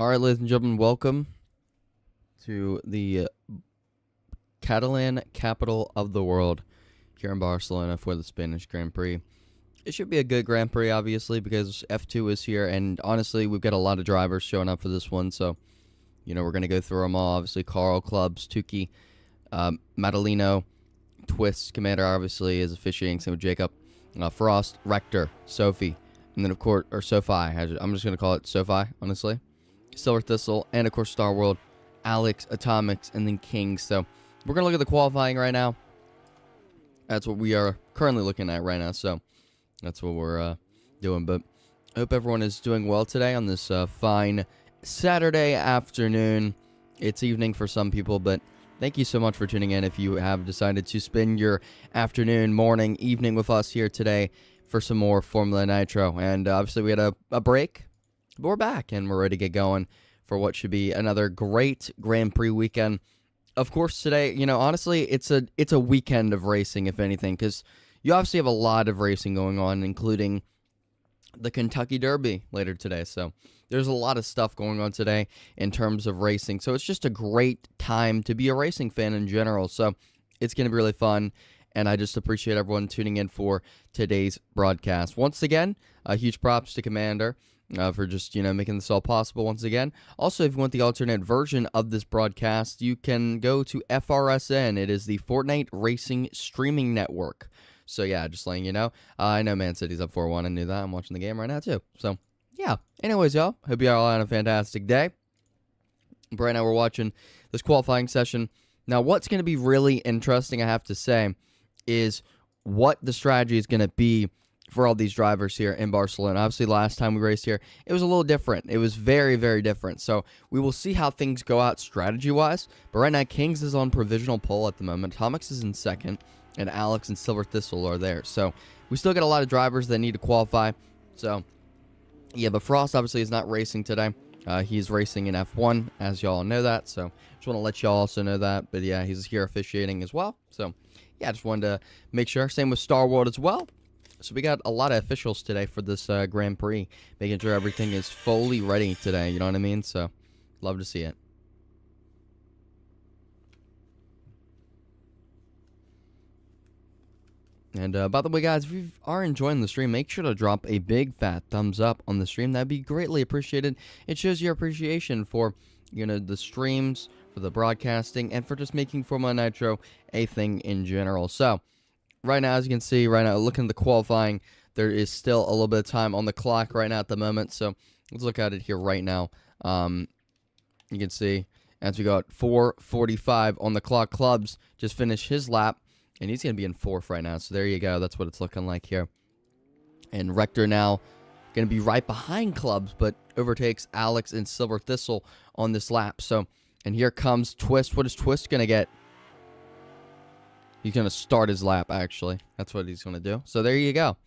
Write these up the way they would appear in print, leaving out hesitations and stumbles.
All right, ladies and gentlemen, welcome to the Catalan capital of the world here in Barcelona for the Spanish Grand Prix. It should be a good Grand Prix, obviously, because F2 is here, and honestly, we've got a lot of drivers showing up for this one, so, we're going to go through them all. Obviously, Carl, Clubs, Tuki, Madalino, Twist, Commander, obviously, is officiating, same with Jacob, Frost, Rector, Sophie, and then, of course, or Sophie, I'm just going to call it Sophie, honestly. Silver Thistle, and of course Star World, Alex, Atomics, and then Kings. So we're going to look at the qualifying right now. That's what we are currently looking at right now. So that's what we're doing. But I hope everyone is doing well today on this fine Saturday afternoon. It's evening for some people, but thank you so much for tuning in if you have decided to spend your afternoon, morning, evening with us here today for some more Formula Nitro. And obviously we had a break. But we're back, and we're ready to get going for what should be another great Grand Prix weekend. Of course, today, honestly, it's a weekend of racing, if anything, because you obviously have a lot of racing going on, including the Kentucky Derby later today. So there's a lot of stuff going on today in terms of racing. So it's just a great time to be a racing fan in general. So it's going to be really fun, and I just appreciate everyone tuning in for today's broadcast. Once again, huge props to Commander. For just, making this all possible once again. Also, if you want the alternate version of this broadcast, you can go to FRSN. It is the Fortnite Racing Streaming Network. So, yeah, just letting you know. I know Man City's up 4-1. I knew that. I'm watching the game right now, too. So, yeah. Anyways, y'all, hope you all had a fantastic day. But right now, we're watching this qualifying session. Now, what's going to be really interesting, I have to say, is what the strategy is going to be for all these drivers here in Barcelona. Obviously, last time we raced here, it was a little different. It was very, very different. So we will see how things go out strategy-wise. But right now, Kings is on provisional pole at the moment. Atomics is in second, and Alex and Silver Thistle are there. So we still got a lot of drivers that need to qualify. So, yeah, but Frost obviously is not racing today. He's racing in F1, as y'all know that. So just want to let y'all also know that. But, yeah, he's here officiating as well. So, yeah, just wanted to make sure. Same with Star World as well. So we got a lot of officials today for this Grand Prix, making sure everything is fully ready today, you know what I mean? So, love to see it. And by the way, guys, if you are enjoying the stream, make sure to drop a big fat thumbs up on the stream. That'd be greatly appreciated. It shows your appreciation for, the streams, for the broadcasting, and for just making Formula Nitro a thing in general. So, right now, as you can see, looking at the qualifying, there is still a little bit of time on the clock right now at the moment. So let's look at it here right now. You can see as we got 4:45 on the clock. Clubs just finished his lap, and he's going to be in fourth right now. So there you go. That's what it's looking like here. And Rector now going to be right behind Clubs, but overtakes Alex and Silver Thistle on this lap. So, and here comes Twist. What is Twist going to get? He's going to start his lap, actually. That's what he's going to do. So there you go.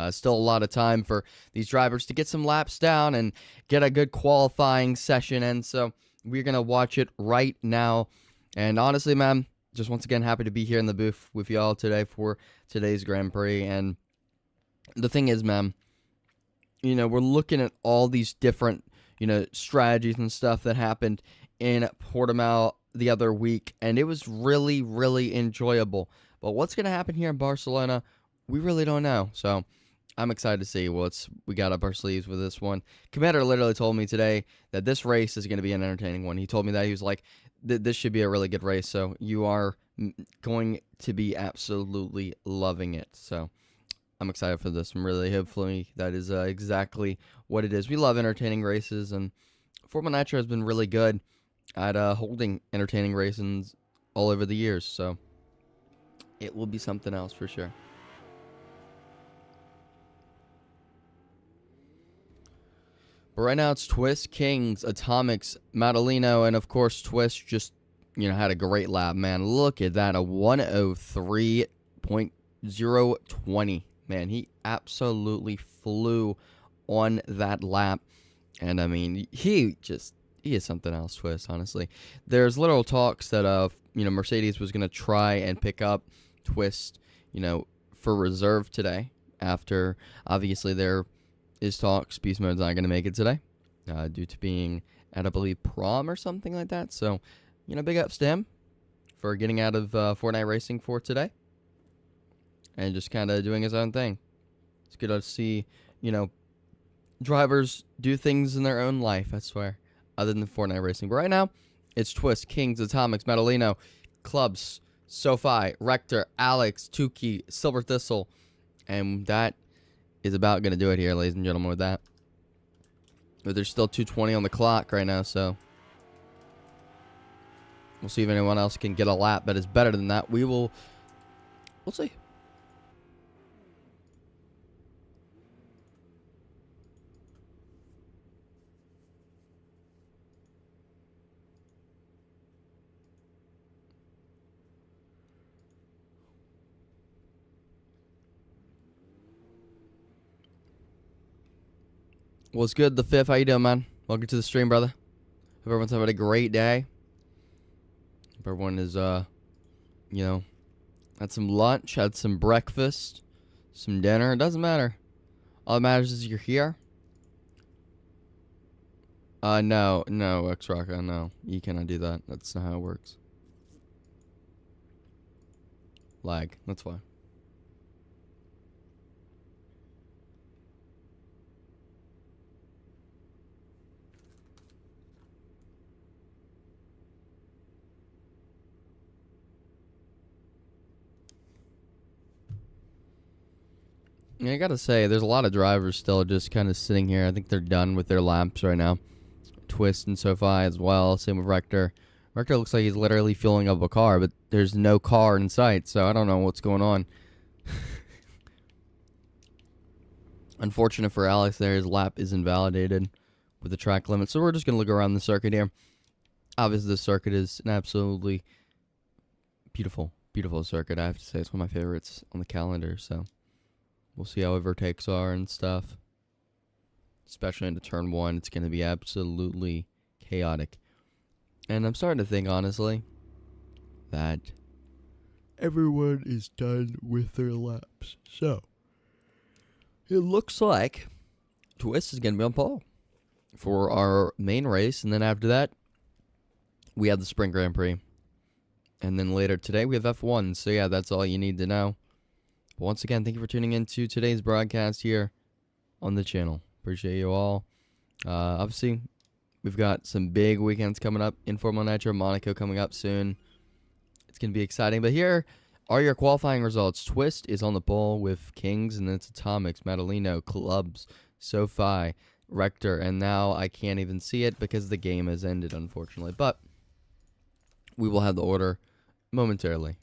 Still a lot of time for these drivers to get some laps down and get a good qualifying session. And so we're going to watch it right now. And honestly, man, just once again, happy to be here in the booth with y'all today for today's Grand Prix. And the thing is, man, we're looking at all these different, strategies and stuff that happened in Portimao the other week, and it was really, really enjoyable. But what's going to happen here in Barcelona, we really don't know. So I'm excited to see what's we got up our sleeves with this one. Commander literally told me today that this race is going to be an entertaining one. He told me that. He was like, this should be a really good race. So you are going to be absolutely loving it. So I'm excited for this. I'm really, hopefully, that is exactly what it is. We love entertaining races, and Formula Nitro has been really good at holding entertaining races all over the years, so it will be something else for sure. But right now it's Twist, Kings, Atomics, Madalino, and of course Twist just, had a great lap, man. Look at that, a 103.020. Man, he absolutely flew on that lap, and I mean, he is something else, Twist, honestly. There's literal talks that, Mercedes was going to try and pick up Twist, for reserve today. After, obviously, there is talks. Beast Mode's not going to make it today due to being at, I believe, prom or something like that. So, big ups to him for getting out of Fortnite racing for today and just kind of doing his own thing. It's good to see, drivers do things in their own life, I swear, other than Fortnite racing. But right now, it's Twist, Kings, Atomics, Metalino, Clubs, SoFi, Rector, Alex, Tuki, Silver Thistle, and that is about going to do it here, ladies and gentlemen, with that. But there's still 2:20 on the clock right now, so we'll see if anyone else can get a lap, but it's better than that. We'll see. What's good, the fifth? How you doing, man? Welcome to the stream, brother. Hope everyone's having a great day. Hope everyone is, had some lunch, had some breakfast, some dinner. It doesn't matter. All that matters is you're here. No, X-Rocka, no. You cannot do that. That's not how it works. Lag, that's why. I gotta say, there's a lot of drivers still just kind of sitting here. I think they're done with their laps right now. Twist and SoFi as well. Same with Rector. Rector looks like he's literally filling up a car, but there's no car in sight, so I don't know what's going on. Unfortunate for Alex there, his lap is invalidated with the track limit, so we're just going to look around the circuit here. Obviously, this circuit is an absolutely beautiful circuit. I have to say, it's one of my favorites on the calendar, so we'll see how overtakes are and stuff. Especially into turn 1, it's going to be absolutely chaotic. And I'm starting to think, honestly, that everyone is done with their laps. So, it looks like Twist is going to be on pole for our main race. And then after that, we have the Sprint Grand Prix. And then later today, we have F1. So, yeah, that's all you need to know. But once again, thank you for tuning in to today's broadcast here on the channel. Appreciate you all. Obviously, we've got some big weekends coming up. Informal Nitro, Monaco coming up soon. It's going to be exciting. But here are your qualifying results. Twist is on the pole with Kings, and then it's Atomics, Metalino, Clubs, SoFi, Rector, and now I can't even see it because the game has ended, unfortunately. But we will have the order momentarily.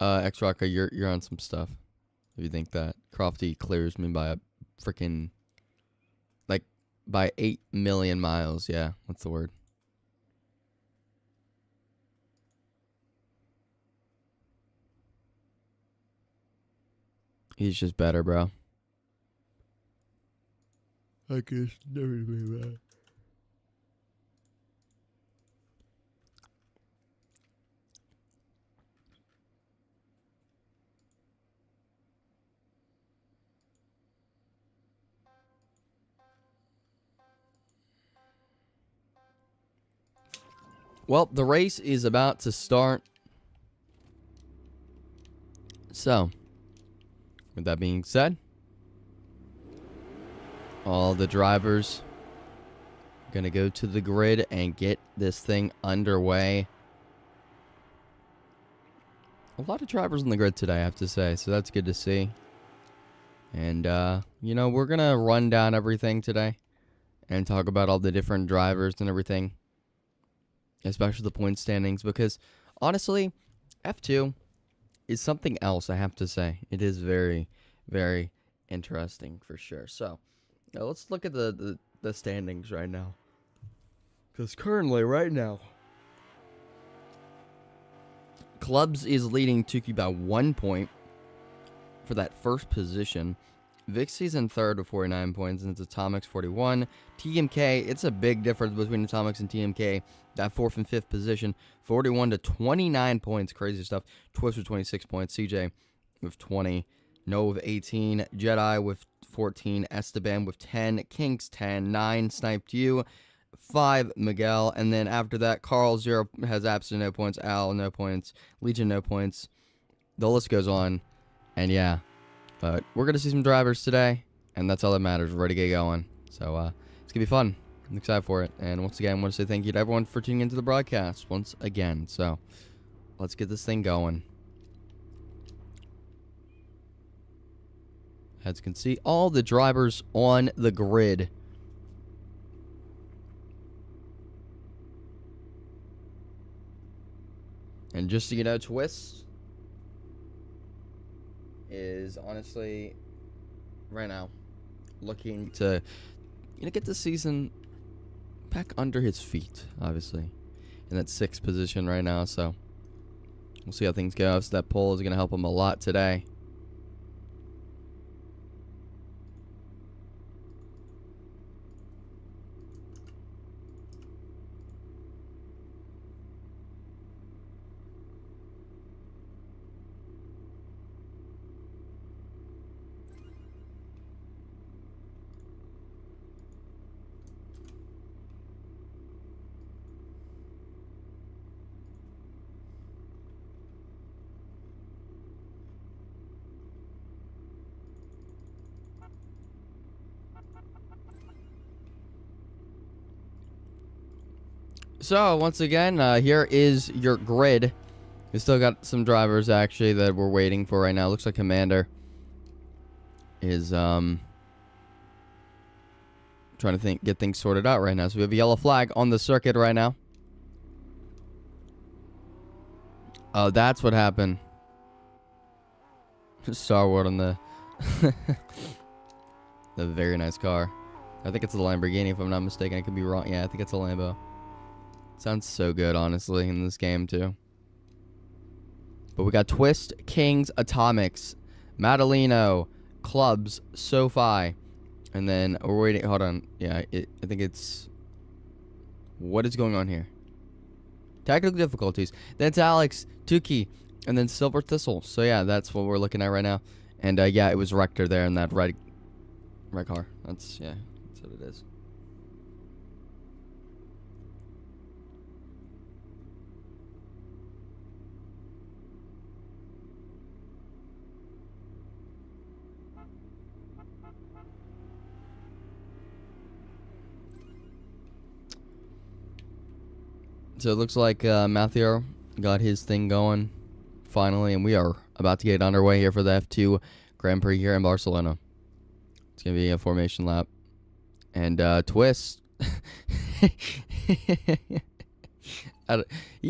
X-Rocka, you're on some stuff. If you think that Crofty clears me by a freaking, like, by 8 million miles. Yeah, that's the word. He's just better, bro. I guess never be bad. Well, the race is about to start. So, with that being said, all the drivers are going to go to the grid and get this thing underway. A lot of drivers on the grid today, I have to say, so that's good to see. And, we're going to run down everything today and talk about all the different drivers and everything. Especially the point standings, because honestly, F2 is something else, I have to say. It is very, very interesting for sure. So, now let's look at the standings right now. Because currently, right now, Clubs is leading Tuki by 1 point for that first position. Vixie's in third with 49 points, and it's Atomics 41. TMK, it's a big difference between Atomics and TMK. That fourth and fifth position, 41 to 29 points. Crazy stuff. Twist with 26 points. CJ with 20. Noah with 18. Jedi with 14. Esteban with 10. Kinks 10. 9 Sniped You. 5 Miguel. And then after that, Carl 0 has absolutely no points. Al no points. Legion no points. The list goes on. And yeah. But we're going to see some drivers today. And that's all that matters. We're ready to get going. So it's going to be fun. I'm excited for it. And once again, I want to say thank you to everyone for tuning into the broadcast once again. So let's get this thing going. As you can see, all the drivers on the grid. And just so you know, Twist is honestly right now looking to get the season back under his feet, obviously, in that 6th position right now. So we'll see how things go. So that pole is going to help him a lot today. So, once again, here is your grid. We still got some drivers, actually, that we're waiting for right now. Looks like Commander is, trying to get things sorted out right now. So, we have a yellow flag on the circuit right now. Oh, that's what happened. Star Wars on the... the very nice car. I think it's a Lamborghini, if I'm not mistaken. I could be wrong. Yeah, I think it's a Lambo. Sounds so good, honestly, in this game, too. But we got Twist, Kings, Atomics, Madalino, Clubs, SoFi. And then we're waiting. Hold on. Yeah, I think it's... What is going on here? Technical difficulties. Then it's Alex, Tuki, and then Silver Thistle. So, yeah, that's what we're looking at right now. And, yeah, it was Rector there in that red car. That's what it is. So it looks like Matthew got his thing going finally, and we are about to get underway here for the F2 Grand Prix here in Barcelona. It's going to be a formation lap. And Twist. He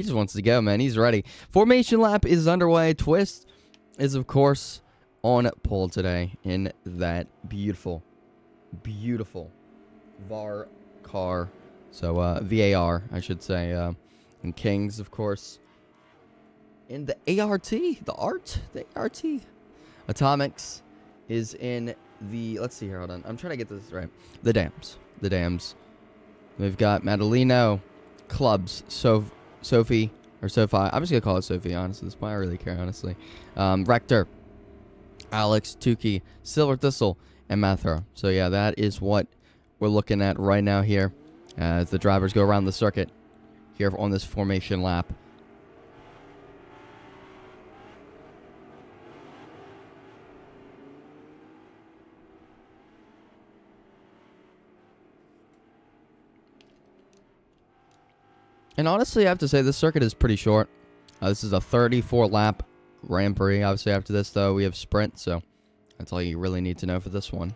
just wants to go, man. He's ready. Formation lap is underway. Twist is, of course, on pole today in that beautiful, beautiful VAR car. So, VAR, I should say. And Kings, of course. In the ART. The ART. Atomics is in the... Let's see here. Hold on. I'm trying to get this right. The Dams. We've got Madalino, Clubs, Sophie, or SoFi. I'm just going to call it Sophie, honestly. This is why I really care, honestly. Rector, Alex, Tuki, Silver Thistle, and Mathra. So, yeah, that is what we're looking at right now here. As the drivers go around the circuit here on this formation lap. And honestly, I have to say this circuit is pretty short. This is a 34 lap Grand Prix. Obviously, after this, though, we have sprint. So that's all you really need to know for this one.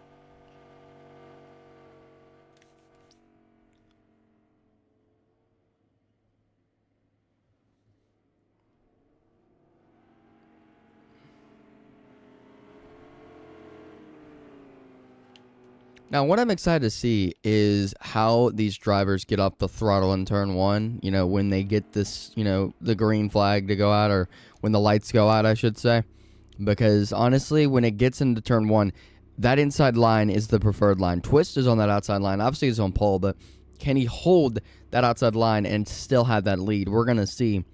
Now, what I'm excited to see is how these drivers get up the throttle in turn one, when they get this, the green flag to go out, or when the lights go out, I should say. Because, honestly, when it gets into turn one, that inside line is the preferred line. Twist is on that outside line. Obviously, he's on pole, but can he hold that outside line and still have that lead? We're going to see.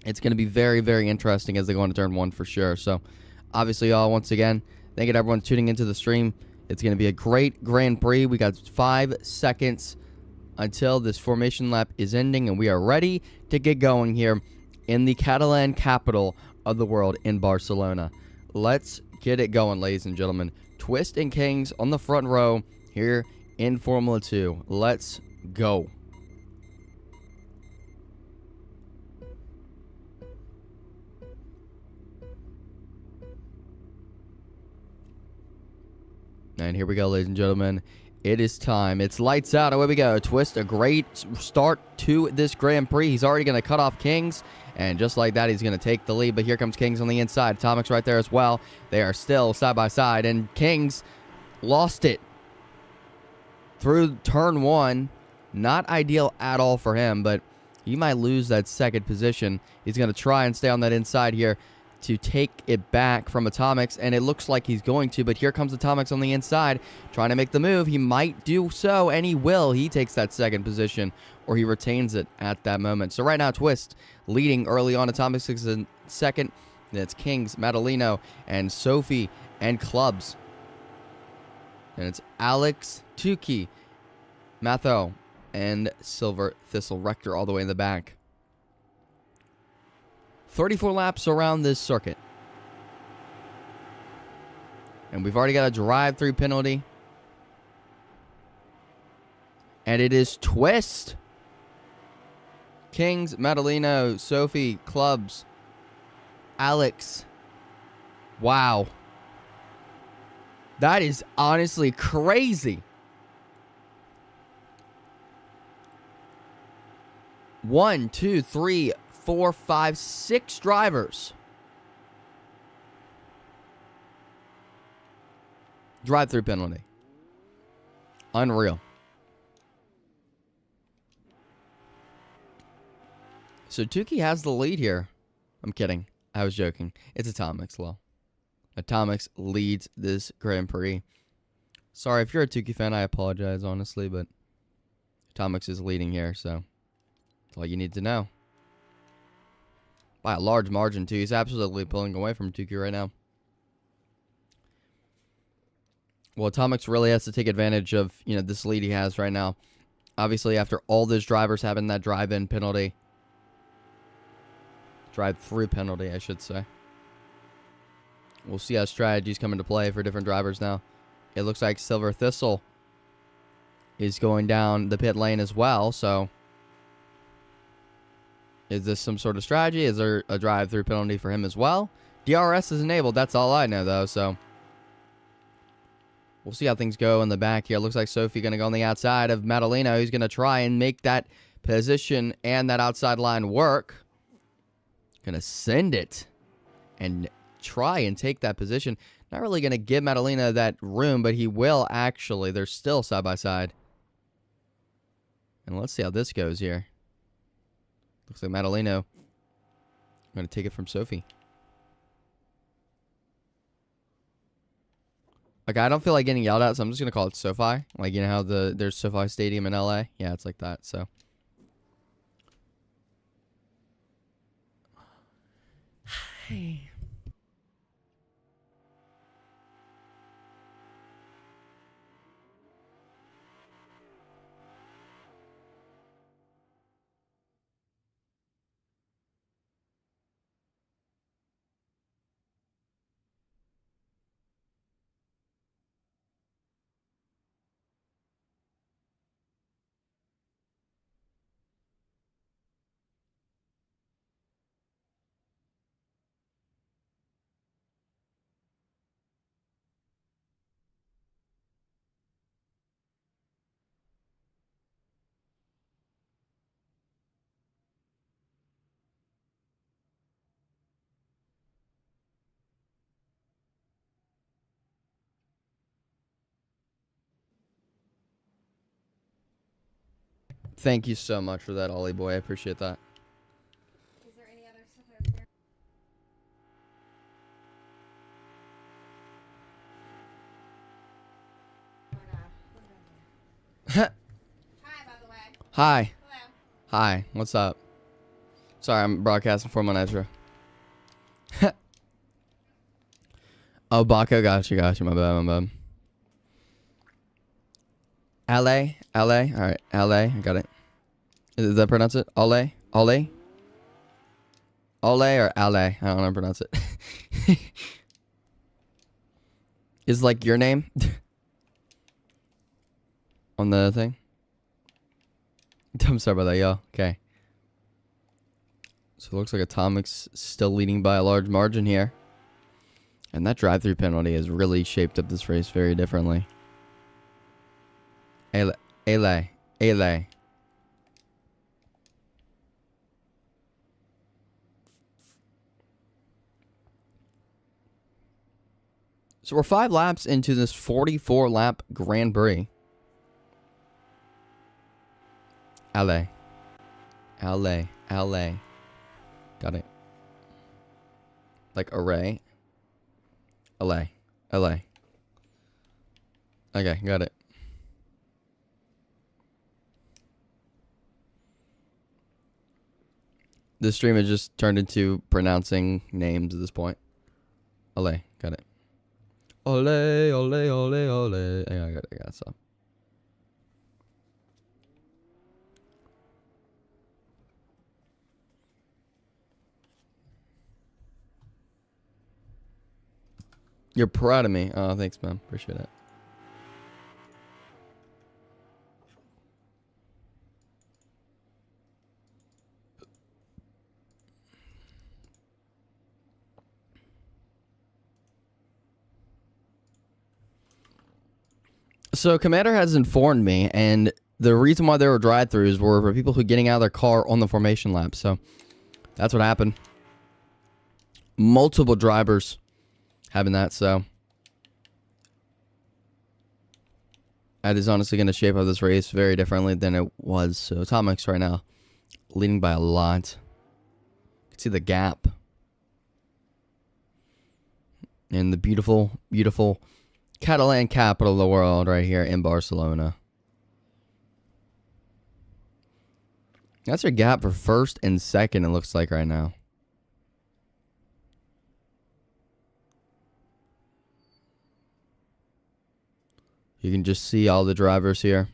It's going to be very, very interesting as they go into turn 1 for sure. So, obviously, y'all, once again, thank you to everyone tuning into the stream. It's going to be a great Grand Prix. We got 5 seconds until this formation lap is ending, and we are ready to get going here in the Catalan capital of the world in Barcelona. Let's get it going, ladies and gentlemen. Twist and Kings on the front row here in Formula 2. Let's go. And here we go, ladies and gentlemen. It is time. It's lights out. Away we go. Twist, a great start to this Grand Prix. He's already going to cut off Kings. And just like that, he's going to take the lead. But here comes Kings on the inside. Atomic's right there as well. They are still side by side. And Kings lost it through turn 1. Not ideal at all for him, but he might lose that second position. He's going to try and stay on that inside here to take it back from Atomics, and it looks like he's going to, but here comes Atomics on the inside, trying to make the move. He might do so, and he will. He takes that second position, or he retains it at that moment. So right now, Twist leading early on. Atomics is in second. It's Kings, Madalino, and Sophie, and Clubs. And it's Alex, Tuki, Matho, and Silver Thistle Rector all the way in the back. 34 laps around this circuit. And we've already got a drive-through penalty. And it is Twist. Kings, Madalino, Sophie, Clubs, Alex. Wow. That is honestly crazy. 1, 2, 3, 4, 5, 6 drivers. Drive-through penalty. Unreal. So Tuki has the lead here. I'm kidding. I was joking. It's Atomics, low. Atomics leads this Grand Prix. Sorry, if you're a Tuki fan, I apologize, honestly, but Atomics is leading here, so that's all you need to know. By a large margin, too. He's absolutely pulling away from Tuki right now. Well, Atomics really has to take advantage of, this lead he has right now. Obviously, after all those drivers having that drive-in penalty. Drive-through penalty, I should say. We'll see how strategies come into play for different drivers now. It looks like Silver Thistle is going down the pit lane as well, so is this some sort of strategy? Is there a drive-through penalty for him as well? DRS is enabled. That's all I know, though, so we'll see how things go in the back here. Looks like Sophie going to go on the outside of Madalino. He's going to try and make that position and that outside line work. Going to send it and try and take that position. Not really going to give Madalino that room, but he will actually. They're still side by side. And let's see how this goes here. Looks like Madalino going to take it from Sophie. Okay, I don't feel like getting yelled at, so I'm just going to call it SoFi. Like, you know how there's SoFi Stadium in LA? Yeah, it's like that, so. Hey. Thank you so much for that, Ollie boy. I appreciate that. Is there any other stuff over there? Hi. Hello. Hi. What's up? Sorry, I'm broadcasting for my Nitro. Oh, Baco, got you. My bad. LA? Alright, LA. I got it. Is that pronounce it? Ole? Ole or Ale? I don't know how to pronounce it. Is like your name on the thing? I'm sorry about that, y'all. Okay. So it looks like Atomic's still leading by a large margin here. And that drive-through penalty has really shaped up this race very differently. Ale. So we're 5 laps into this 44-lap Grand Prix. Ale. Got it. Like array. LA. Okay, got it. The stream has just turned into pronouncing names at this point. LA, got it. Ole. I got it. So. You're proud of me. Oh, thanks, man. Appreciate it. So Commander has informed me, and the reason why there were drive-thrus were for people who were getting out of their car on the formation lap. So that's what happened. Multiple drivers having that, so that is honestly going to shape up this race very differently than it was. So Atomics right now leading by a lot. You can see the gap. And the beautiful, beautiful Catalan capital of the world right here in Barcelona. That's your gap for first and second, it looks like right now. You can just see all the drivers here.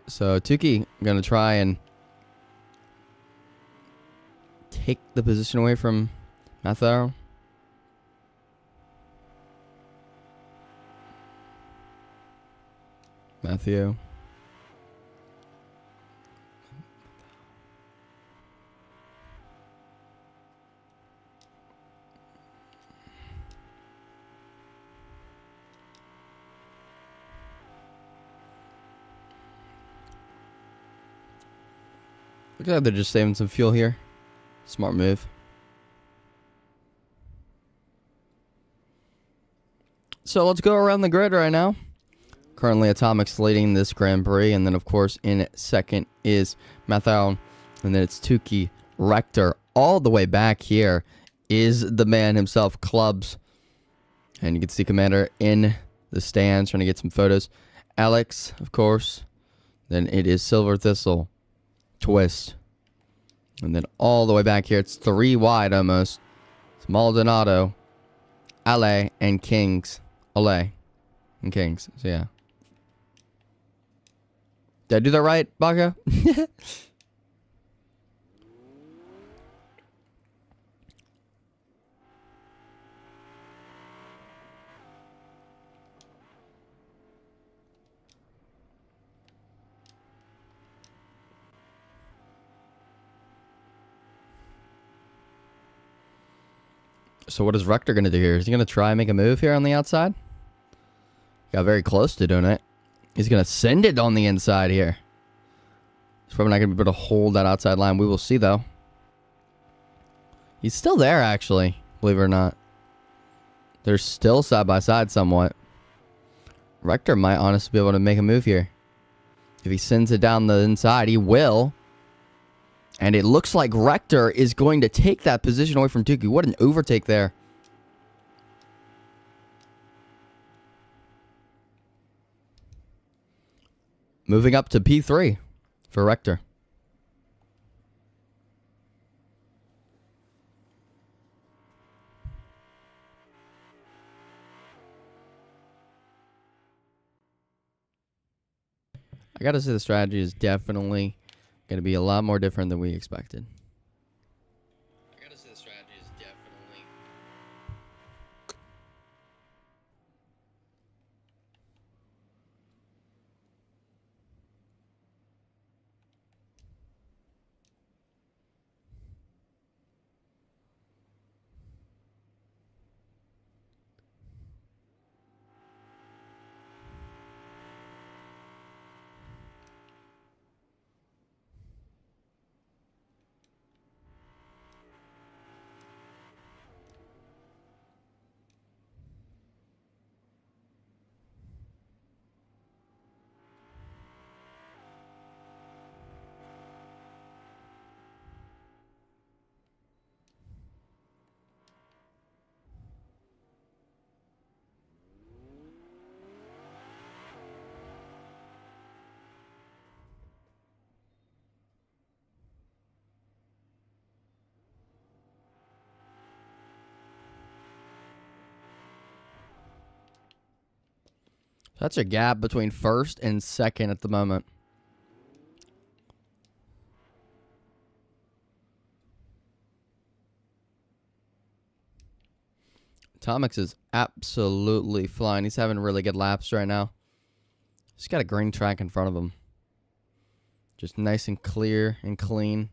So Tuki gonna try and take the position away from Mathieu. Look at that, they're just saving some fuel here. Smart move. So let's go around the grid right now. Currently Atomic's leading this Grand Prix, and then of course in second is Mathieu, and then it's Tuki, Rector. All the way back here is the man himself, Clubs. And you can see Commander in the stands trying to get some photos. Alex, of course. Then it is Silver Thistle, Twist. And then all the way back here, it's 3 wide almost. It's Maldonado, Ale, and Kings. Ale and Kings. So yeah. Did I do that right, Baca? So what is Rector going to do here? Is he going to try and make a move here on the outside? Got very close to doing it. He's going to send it on the inside here. He's probably not going to be able to hold that outside line. We will see, though. He's still there, actually, believe it or not. They're still side by side somewhat. Rector might honestly be able to make a move here. If he sends it down the inside, he will. And it looks like Rector is going to take that position away from Tuki. What an overtake there. Moving up to P3 for Rector. I gotta say the strategy is definitely going to be a lot more different than we expected. I gotta say the strategy is definitely... That's a gap between first and second at the moment. Atomics is absolutely flying. He's having really good laps right now. He's got a green track in front of him. Just nice and clear and clean.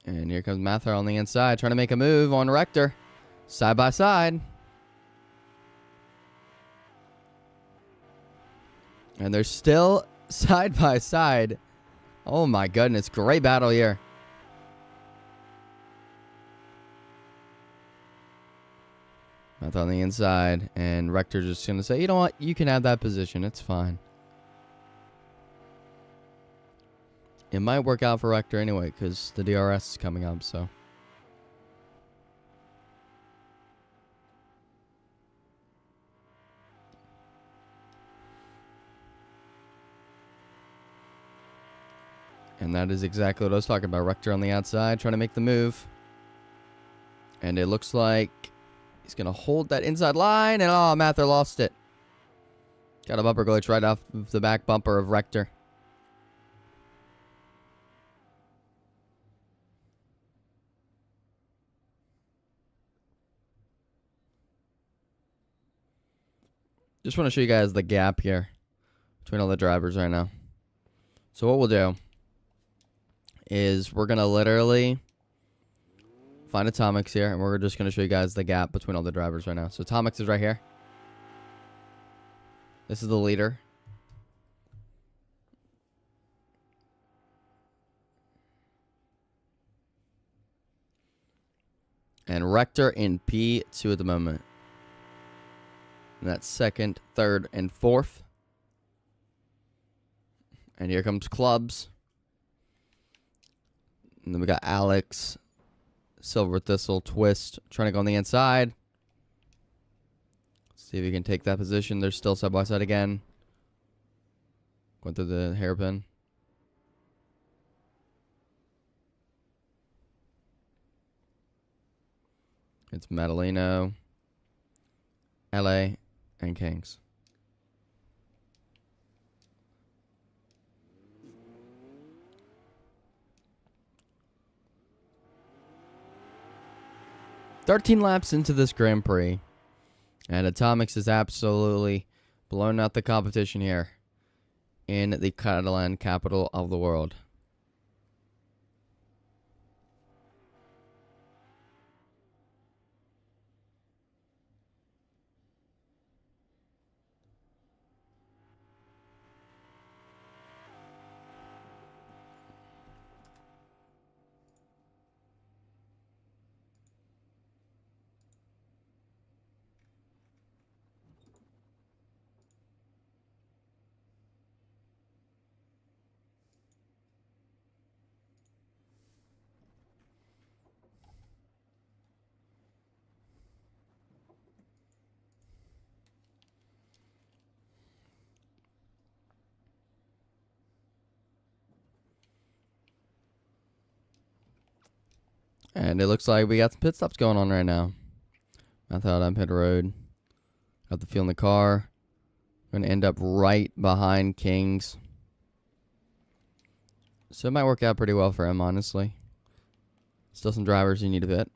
And here comes Mather on the inside, trying to make a move on Rector. Side by side. And they're still side by side. Oh my goodness, great battle here. Mather on the inside, and Rector just going to say, you know what, you can have that position, it's fine. It might work out for Rector anyway, because the DRS is coming up, so. And that is exactly what I was talking about. Rector on the outside, trying to make the move. And it looks like he's going to hold that inside line, and oh, Mather lost it. Got a bumper glitch right off of the back bumper of Rector. Just want to show you guys the gap here between all the drivers right now. So what we'll do is we're going to literally find Atomics here, and we're just going to show you guys the gap between all the drivers right now. So Atomics is right here. This is the leader. And Rector in P2 at the moment. And that's second, third, and fourth. And here comes Clubs. And then we got Alex, Silver Thistle, Twist, trying to go on the inside. See if he can take that position. They're still side by side again. Going through the hairpin. It's Madaleno, LA, and Kings. "13 laps into this Grand Prix, and Atomics is absolutely blown out the competition here in the Catalan capital of the world. And it looks like we got some pit stops going on right now. I thought on pit road. Got the fuel in the car. Going to end up right behind Kings. So it might work out pretty well for him, honestly. Still some drivers you need to pit.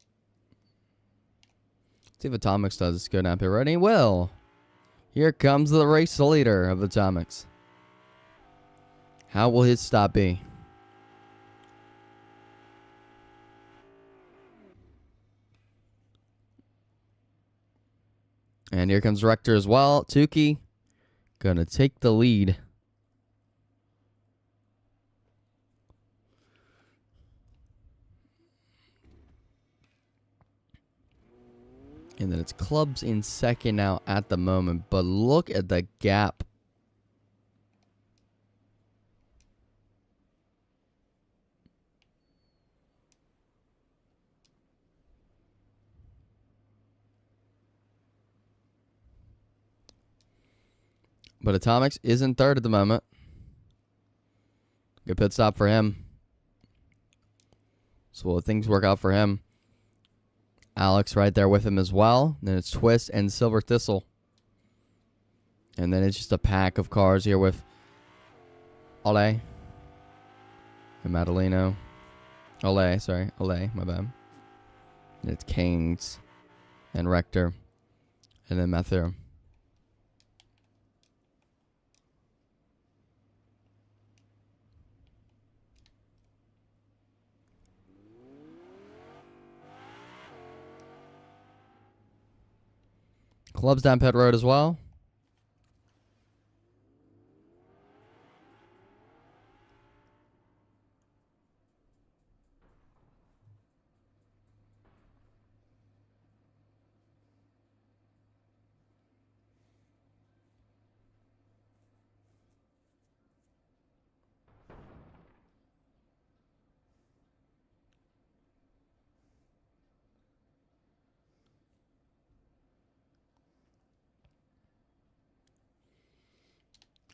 See if Atomics does go down pit road. And he will. Here comes the race leader of Atomics. How will his stop be? And here comes Rector as well. Tukey gonna take the lead. And then it's Clubs in second now at the moment. But look at the gap. But Atomics is in third at the moment. Good pit stop for him. So will things work out for him? Alex right there with him as well. Then it's Twist and Silver Thistle. And then it's just a pack of cars here with Ole and Madaleno. Ole, my bad. And it's Kings and Rector. And then Mather. Clubs down pit road as well.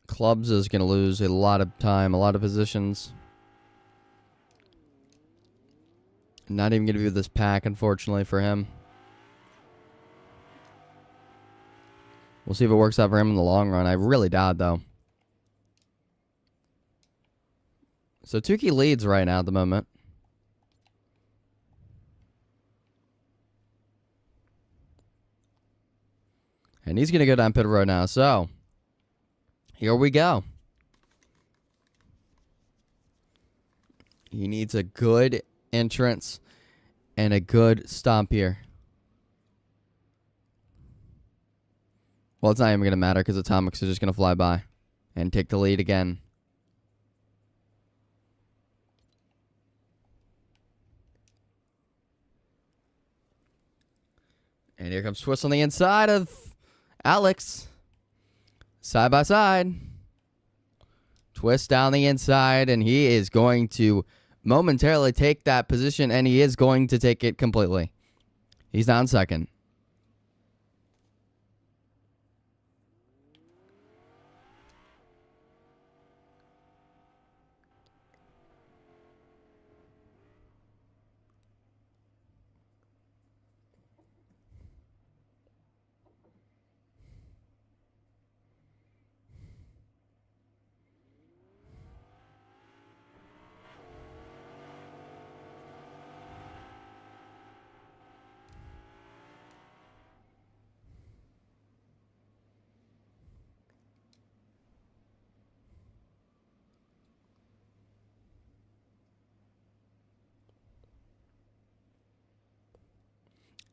Clubs is going to lose a lot of time, a lot of positions. Not even going to be with this pack, unfortunately, for him. We'll see if it works out for him in the long run. I really doubt, though. So Tukey leads right now at the moment. And he's going to go down pit road now. So here we go. He needs a good entrance and a good stomp here. Well, it's not even going to matter because Atomics are just going to fly by and take the lead again. And here comes Twist on the inside of Alex. Side by side. Twist down the inside, and he is going to momentarily take that position, and he is going to take it completely. He's down second.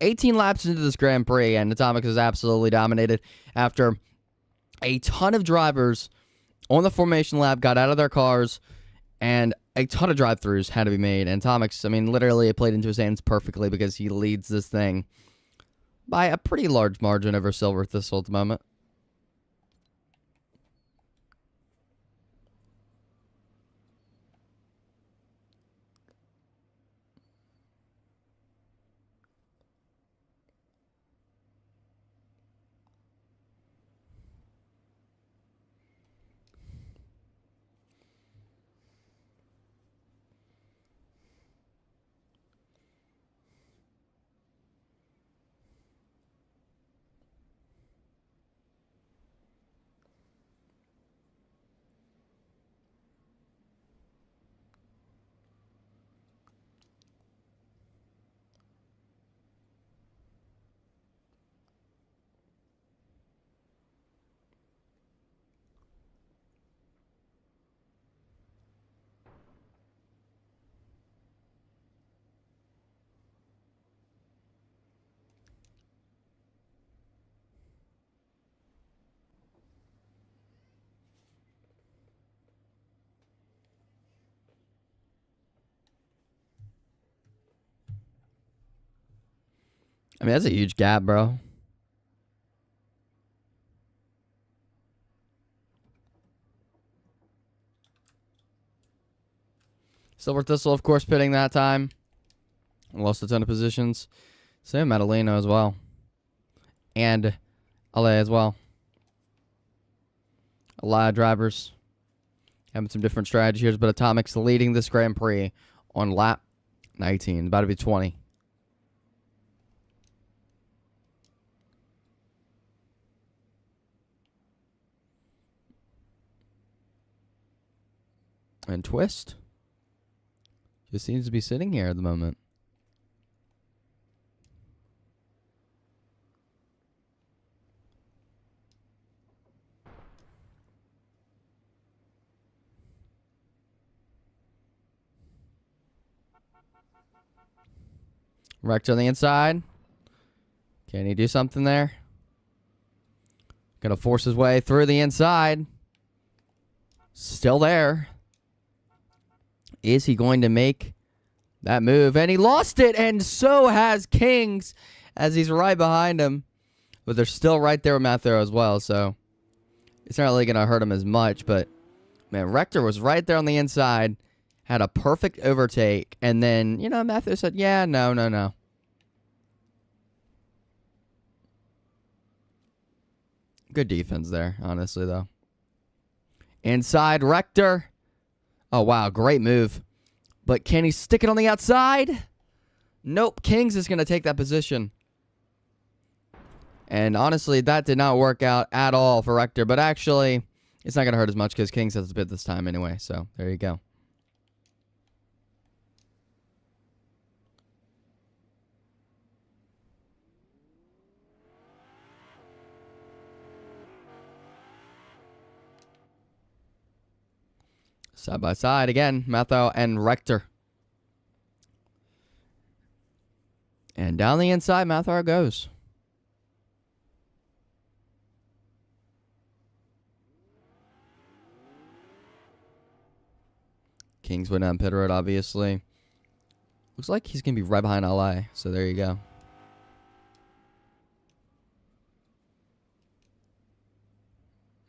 $18 laps into this Grand Prix, and Atomics is absolutely dominated after a ton of drivers on the formation lap got out of their cars, and a ton of drive-thrus had to be made. And Atomics, I mean, literally it played into his hands perfectly because he leads this thing by a pretty large margin over Silver Thistle at the moment. I mean, that's a huge gap, bro. Silver Thistle, of course, pitting that time. Lost a ton of positions. Same Madaleno as well. And LA as well. A lot of drivers having some different strategies, but Atomic's leading this Grand Prix on lap 19. About to be 20. And Twist just seems to be sitting here at the moment. Rector on the inside. Can he do something there? Gonna force his way through the inside. Still there. Is he going to make that move? And he lost it, and so has Kings as he's right behind him. But they're still right there with Mathero as well, so it's not really going to hurt him as much. But, man, Rector was right there on the inside, had a perfect overtake, and then, you know, Mathero said, yeah, no. Good defense there, honestly, though. Inside, Rector. Oh, wow, great move. But can he stick it on the outside? Nope, Kings is going to take that position. And honestly, that did not work out at all for Rector. But actually, it's not going to hurt as much because Kings has the bid this time anyway. So, there you go. Side by side again, Mathero and Rector. And down the inside, Mathero goes. Kings went down pit road, obviously. Looks like he's going to be right behind LA, so there you go.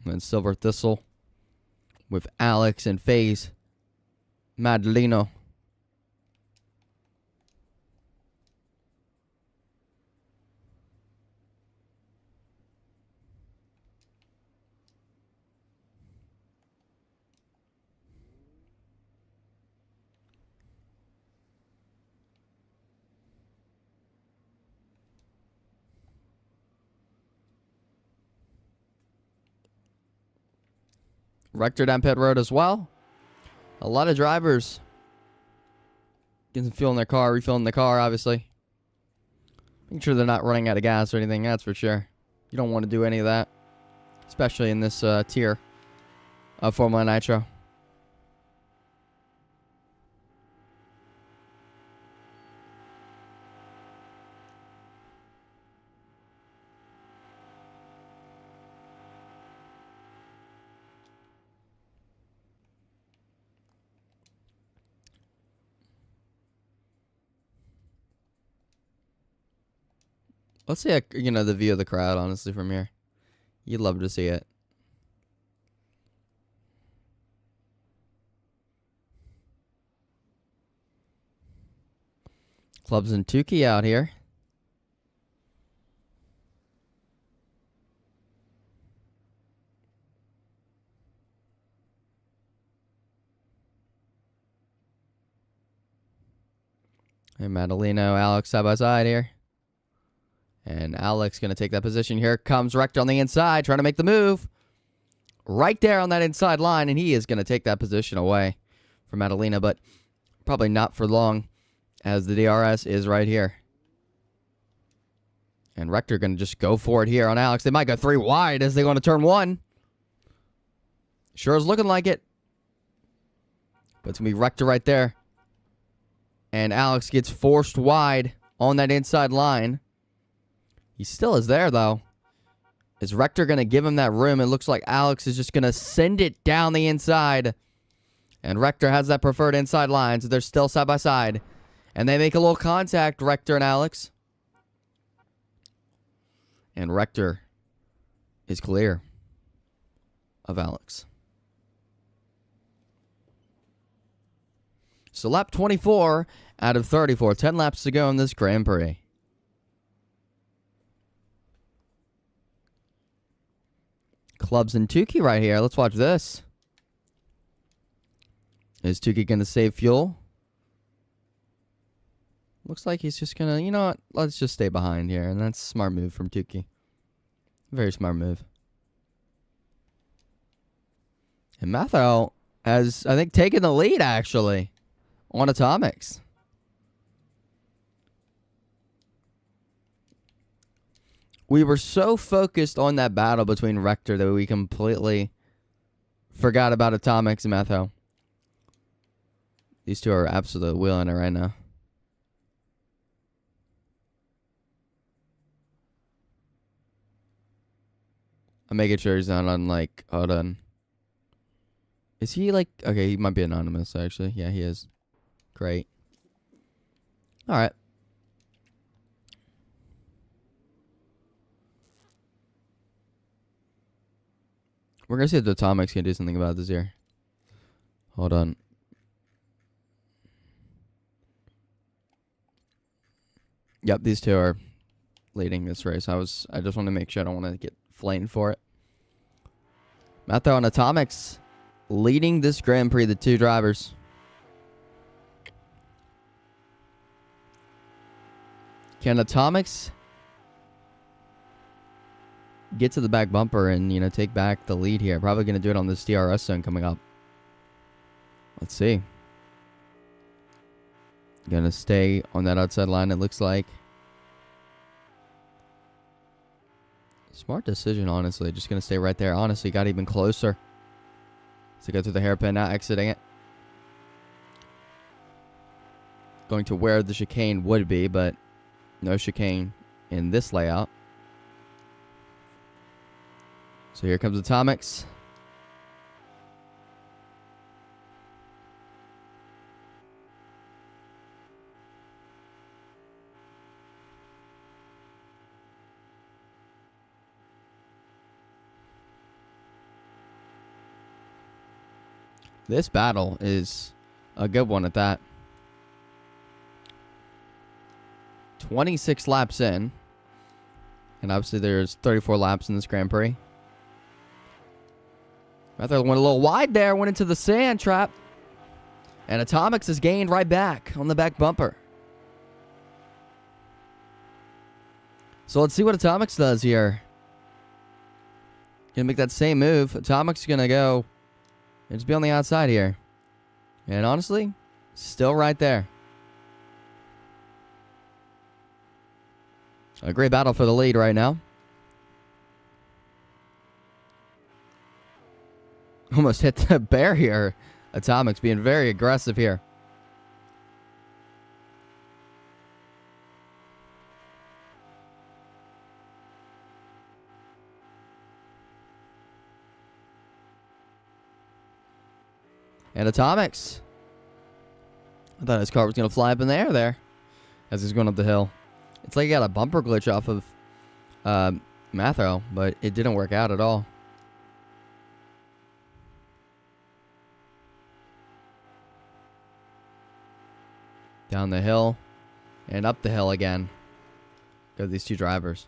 And Silver Thistle with Alex and FaZe Madaleno. Rector down pit road as well. A lot of drivers getting some fuel in their car, refilling the car, obviously. Making sure they're not running out of gas or anything, that's for sure. You don't want to do any of that, especially in this tier of Formula Nitro. Let's see, you know, the view of the crowd, honestly, from here. You'd love to see it. Clubs and Tukey out here. And Madaleno, Alex side by side here. And Alex going to take that position. Here comes Rector on the inside, trying to make the move. Right there on that inside line, and he is going to take that position away from Madaleno, but probably not for long, as the DRS is right here. And Rector going to just go for it here on Alex. They might go 3 wide as they go into turn 1. Sure is looking like it. But it's going to be Rector right there. And Alex gets forced wide on that inside line. He still is there, though. Is Rector going to give him that room? It looks like Alex is just going to send it down the inside. And Rector has that preferred inside line, so they're still side by side. And they make a little contact, Rector and Alex. And Rector is clear of Alex. So lap 24 out of 34. 10 laps to go in this Grand Prix. Clubs and Tukey right here. Let's watch this. Is Tukey going to save fuel? Looks like he's just going to, you know what? Let's just stay behind here. And that's a smart move from Tukey. Very smart move. And Matho has, I think, taken the lead, actually, on Atomics. We were so focused on that battle between Rector that we completely forgot about Atomics and Matho. These two are absolutely wheeling it right now. I'm making sure he's not on, like, hold on. Is he, like, okay, he might be anonymous, actually. Yeah, he is. Great. All right. We're going to see if the Atomics can do something about this here. Hold on. Yep, these two are leading this race. I just want to make sure I don't want to get flamed for it. Matho and Atomics leading this Grand Prix, the two drivers. Can Atomics get to the back bumper and, you know, take back the lead here? Probably going to do it on this DRS zone coming up. Let's see. Going to stay on that outside line, it looks like. Smart decision, honestly. Just going to stay right there. Honestly, got even closer. So go through the hairpin, now exiting it. Going to where the chicane would be, but no chicane in this layout. So here comes Atomics. This battle is a good one at that. 26 laps in. And obviously there's 34 laps in this Grand Prix. Matho went a little wide there, went into the sand trap. And Atomics has gained right back on the back bumper. So let's see what Atomics does here. Gonna make that same move. Atomics gonna go and just be on the outside here. And honestly, still right there. A great battle for the lead right now. Almost hit the bear here. Atomics being very aggressive here. And Atomics. I thought his car was going to fly up in the air there as he's going up the hill. It's like he got a bumper glitch off of Matho, but it didn't work out at all. Down the hill and up the hill again. Go these two drivers.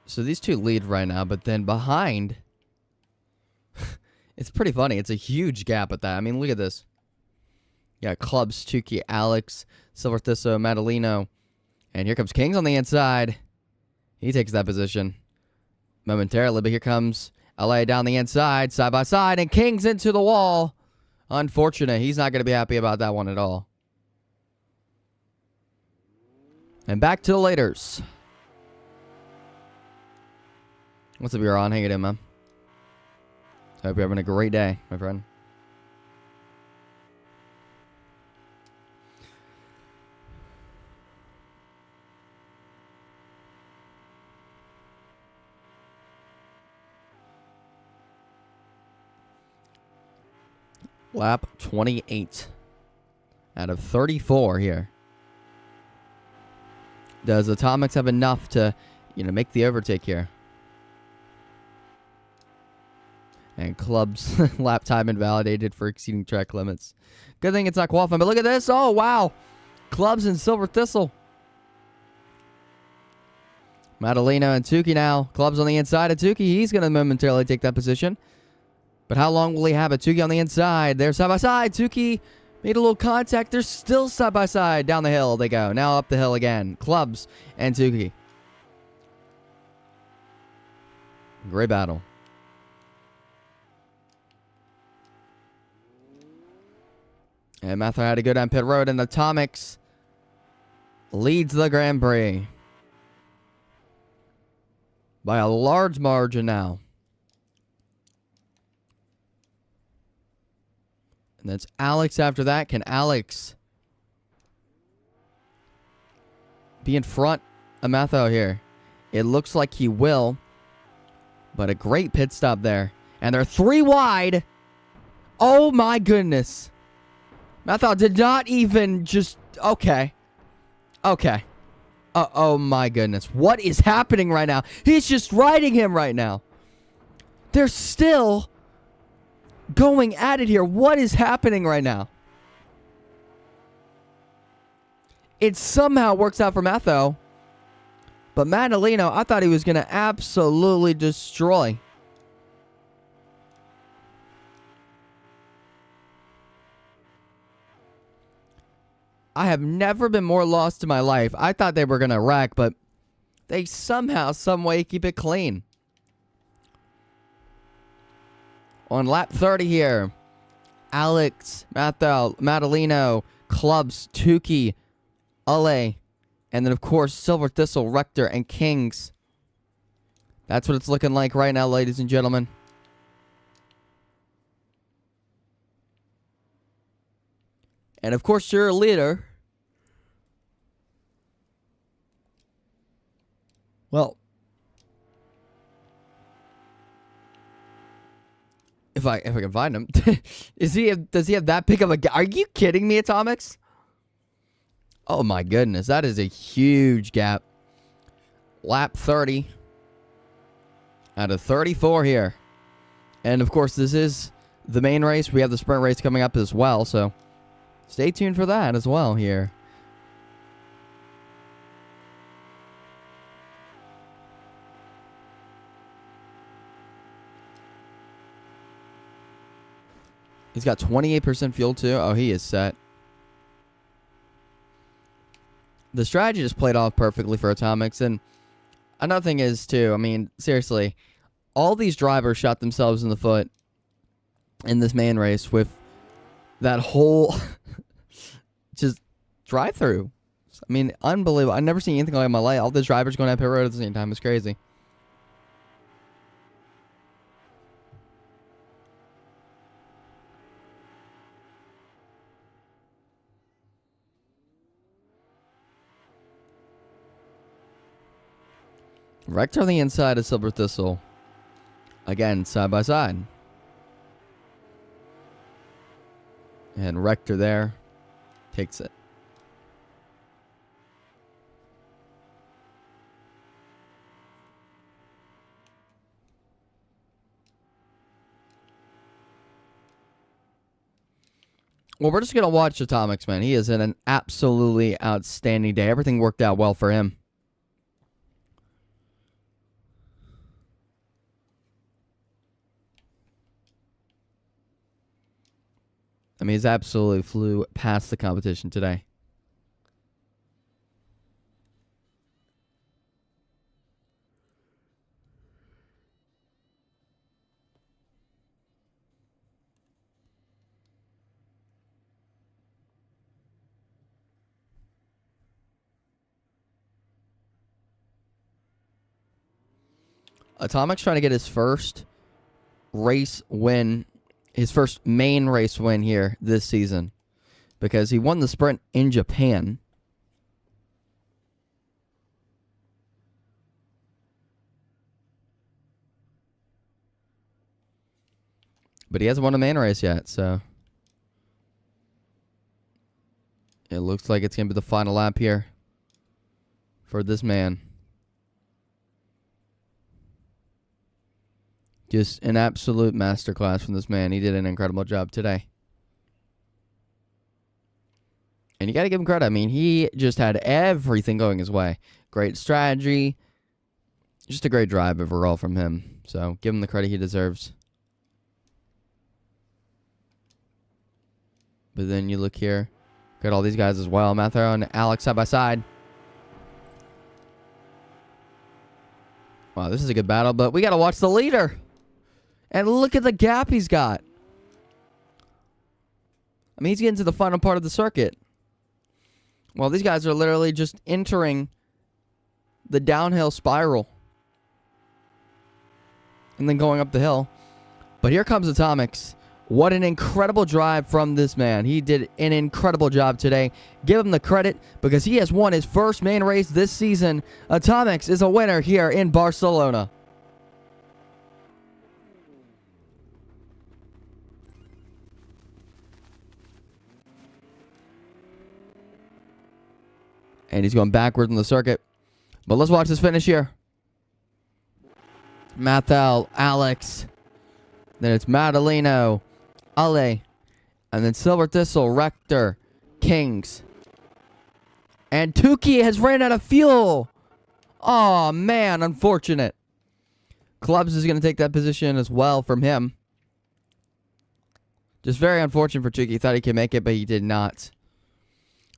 So these two lead right now, but then behind... It's pretty funny. It's a huge gap at that. I mean, look at this. Yeah, Clubs, Tukey, Alex, Silver Thistle, Madalino. And here comes Kings on the inside. He takes that position momentarily, but here comes LA down the inside, side by side, and Kings into the wall. Unfortunate. He's not going to be happy about that one at all. And back to the leaders. What's up, you're on? How you doing, man? Hope you're having a great day, my friend. Lap 28 out of 34 here. Does Atomics have enough to make the overtake here. And Club's lap time invalidated for exceeding track limits. Good thing it's not qualifying. But look at this. Oh, wow. Clubs and Silver Thistle. Madalena and Tukey now. Clubs on the inside of Tukey. He's going to momentarily take that position. But how long will he have it? Tukey on the inside. They're side by side. Tukey made a little contact. They're still side by side. Down the hill they go. Now up the hill again. Clubs and Tukey. Great battle. And Matthew had to go down pit road, and Atomics leads the Grand Prix by a large margin now. And that's Alex after that. Can Alex be in front of Matthew here? It looks like he will, but a great pit stop there. And they're 3 wide. Oh my goodness. Matthew did not even just... Okay. Oh my goodness. What is happening right now? He's just riding him right now. They're still going at it here. What is happening right now? It somehow works out for Matthew. But Madaleno, I thought he was going to absolutely destroy. I have never been more lost in my life. I thought they were going to wreck, but they somehow, some way keep it clean. On lap 30 here, Alex, Madaleno, Clubs, Tukey, Ale, and then, of course, Silver Thistle, Rector, and Kings. That's what it's looking like right now, ladies and gentlemen. And, of course, your leader. Well, if I can find him. Does he have that big of a... Are you kidding me, Atomics? Oh, my goodness. That is a huge gap. Lap 30. Out of 34 here. And, of course, this is the main race. We have the sprint race coming up as well, so... Stay tuned for that as well here. He's got 28% fuel too. Oh, he is set. The strategy just played off perfectly for Atomics. And another thing is too, I mean, seriously, all these drivers shot themselves in the foot in this main race with that whole... just drive through. I mean, unbelievable. I've never seen anything like it in my life. All the drivers going down pit road at the same time. It's crazy. Rector on the inside of Silver Thistle. Again, side by side. And Rector there. Takes it. Well, we're just going to watch Atomics, man. He is in an absolutely outstanding day. Everything worked out well for him. I mean, he's absolutely flew past the competition today. Atomic's trying to get his first race win, his first main race win here this season, because he won the sprint in Japan. But he hasn't won a main race yet, so it looks like it's going to be the final lap here for this man. Just an absolute masterclass from this man. He did an incredible job today. And you got to give him credit. I mean, he just had everything going his way. Great strategy. Just a great drive overall from him. So give him the credit he deserves. But then you look here. Got all these guys as well. Mathero and Alex side by side. Wow, this is a good battle. But we got to watch the leader. And look at the gap he's got. I mean, he's getting to the final part of the circuit. Well, these guys are literally just entering the downhill spiral. And then going up the hill. But here comes Atomics. What an incredible drive from this man. He did an incredible job today. Give him the credit because he has won his first main race this season. Atomics is a winner here in Barcelona. And he's going backwards in the circuit. But let's watch this finish here. Mathel, Alex. Then it's Madaleno, Ale. And then Silver Thistle, Rector, Kings. And Tukey has ran out of fuel. Oh man, unfortunate. Clubs is going to take that position as well from him. Just very unfortunate for Tukey. Thought he could make it, but he did not.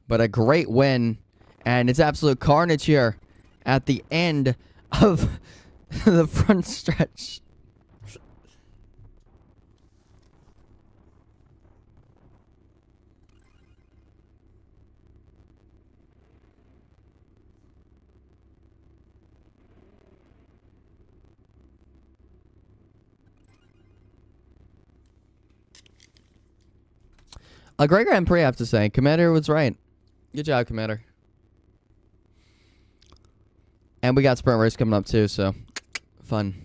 But a great win. And it's absolute carnage here at the end of the front stretch. A great Grand Prix, I have to say. Commander was right. Good job, Commander. And we got sprint race coming up too, so fun.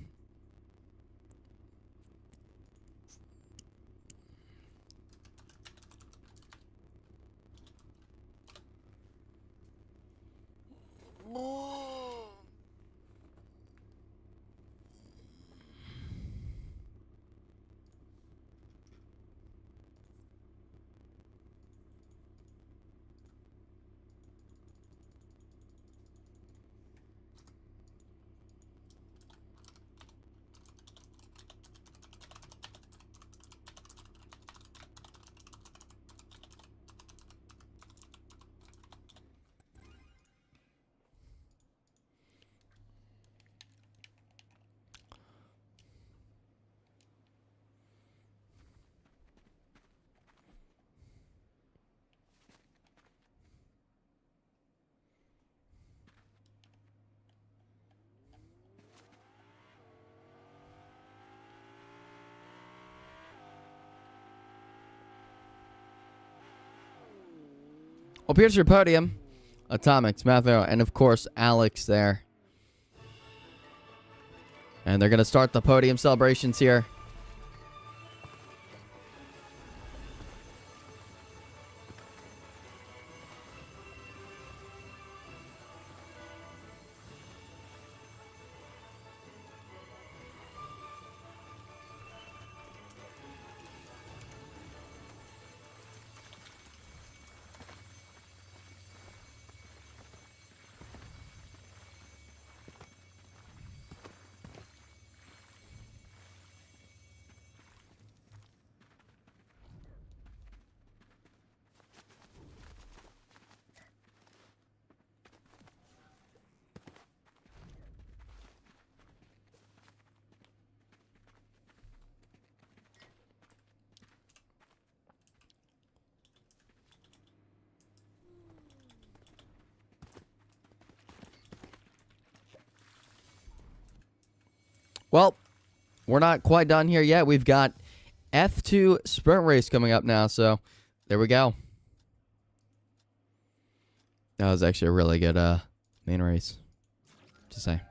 Well, here's your podium. Atomics, Mathero, and of course, Alex there. And they're going to start the podium celebrations here. Well, we're not quite done here yet. We've got F2 sprint race coming up now, so there we go. That was actually a really good main race, to say.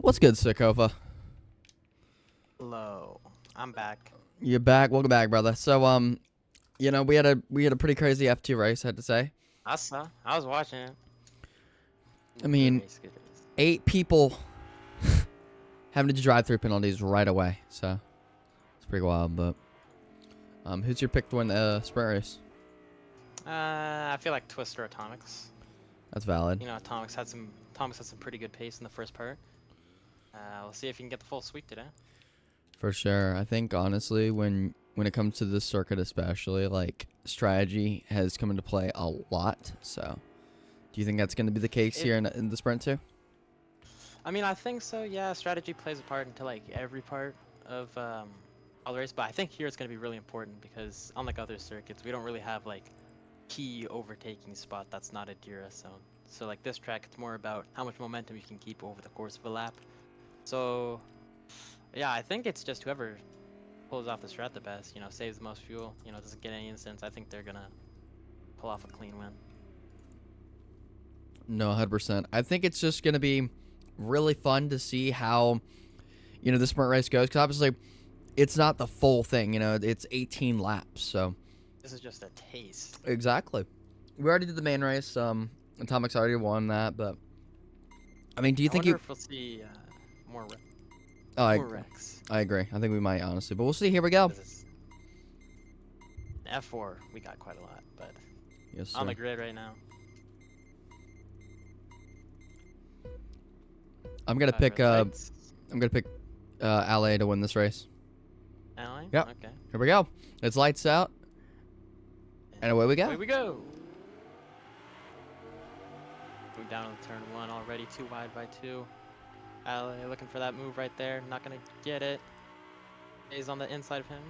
What's good, Sakova? Hello, I'm back. You're back. Welcome back, brother. So, you know, we had a pretty crazy F2 race, I had to say. I saw. I was watching it. I mean, Good race, good race. 8 people having to drive through penalties right away. So, it's pretty wild. But, who's your pick to win the sprint race? I feel like Twister Atomics. That's valid. You know, Atomics had some pretty good pace in the first part. We'll see if you can get the full sweep today. For sure. I think honestly, when it comes to this circuit, especially, like strategy has come into play a lot. So, do you think that's going to be the case here in the sprint too? I mean, I think so. Yeah, strategy plays a part into like every part of all the race, but I think here it's going to be really important because unlike other circuits, we don't really have like key overtaking spot that's not a DRS zone. So like this track, it's more about how much momentum you can keep over the course of a lap. So yeah, I think it's just whoever pulls off the strat the best, you know, saves the most fuel, you know, doesn't get any incidents. I think they're gonna pull off a clean win. No, 100%. I think it's just going to be really fun to see how, you know, the sprint race goes. Because obviously, it's not the full thing. You know, it's 18 laps. So This is just a taste. exactly. We already did the main race. Atomics already won that. But I mean, do you I think wonder you? if we'll see more Oh, more wrecks. I agree. I think we might honestly, but we'll see. Here we go. This is- in F4, we got quite a lot, but Yes, sir. on the grid right now. I'm gonna pick. Lights. I'm gonna pick LA to win this race. Ally? Yep. Okay. Here we go. It's lights out, and away we go. Away we go. We're down on turn 1 already, 2 wide by 2. Ally looking for that move right there. Not gonna get it. He's on the inside of him.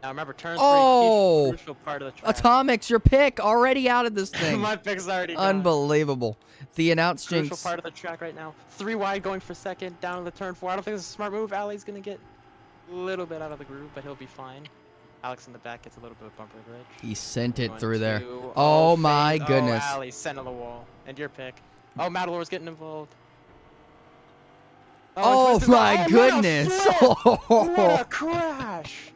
Now remember, turn 3, Oh! crucial part of the track. Atomics, your pick already out of this thing. My pick's already gone. Unbelievable. The announced Crucial jinx. part of the track right now. 3 wide going for second, down to the turn 4. I don't think this is a smart move. Ally's gonna get a little bit out of the groove, but he'll be fine. Alex in the back gets a little bit of bumper bridge. He sent it Going through there. to- Oh my fade. goodness. Oh, Ally sent on the wall. And your pick. Oh, Madalore's getting involved. Oh Twisted- my oh, goodness. What a crash!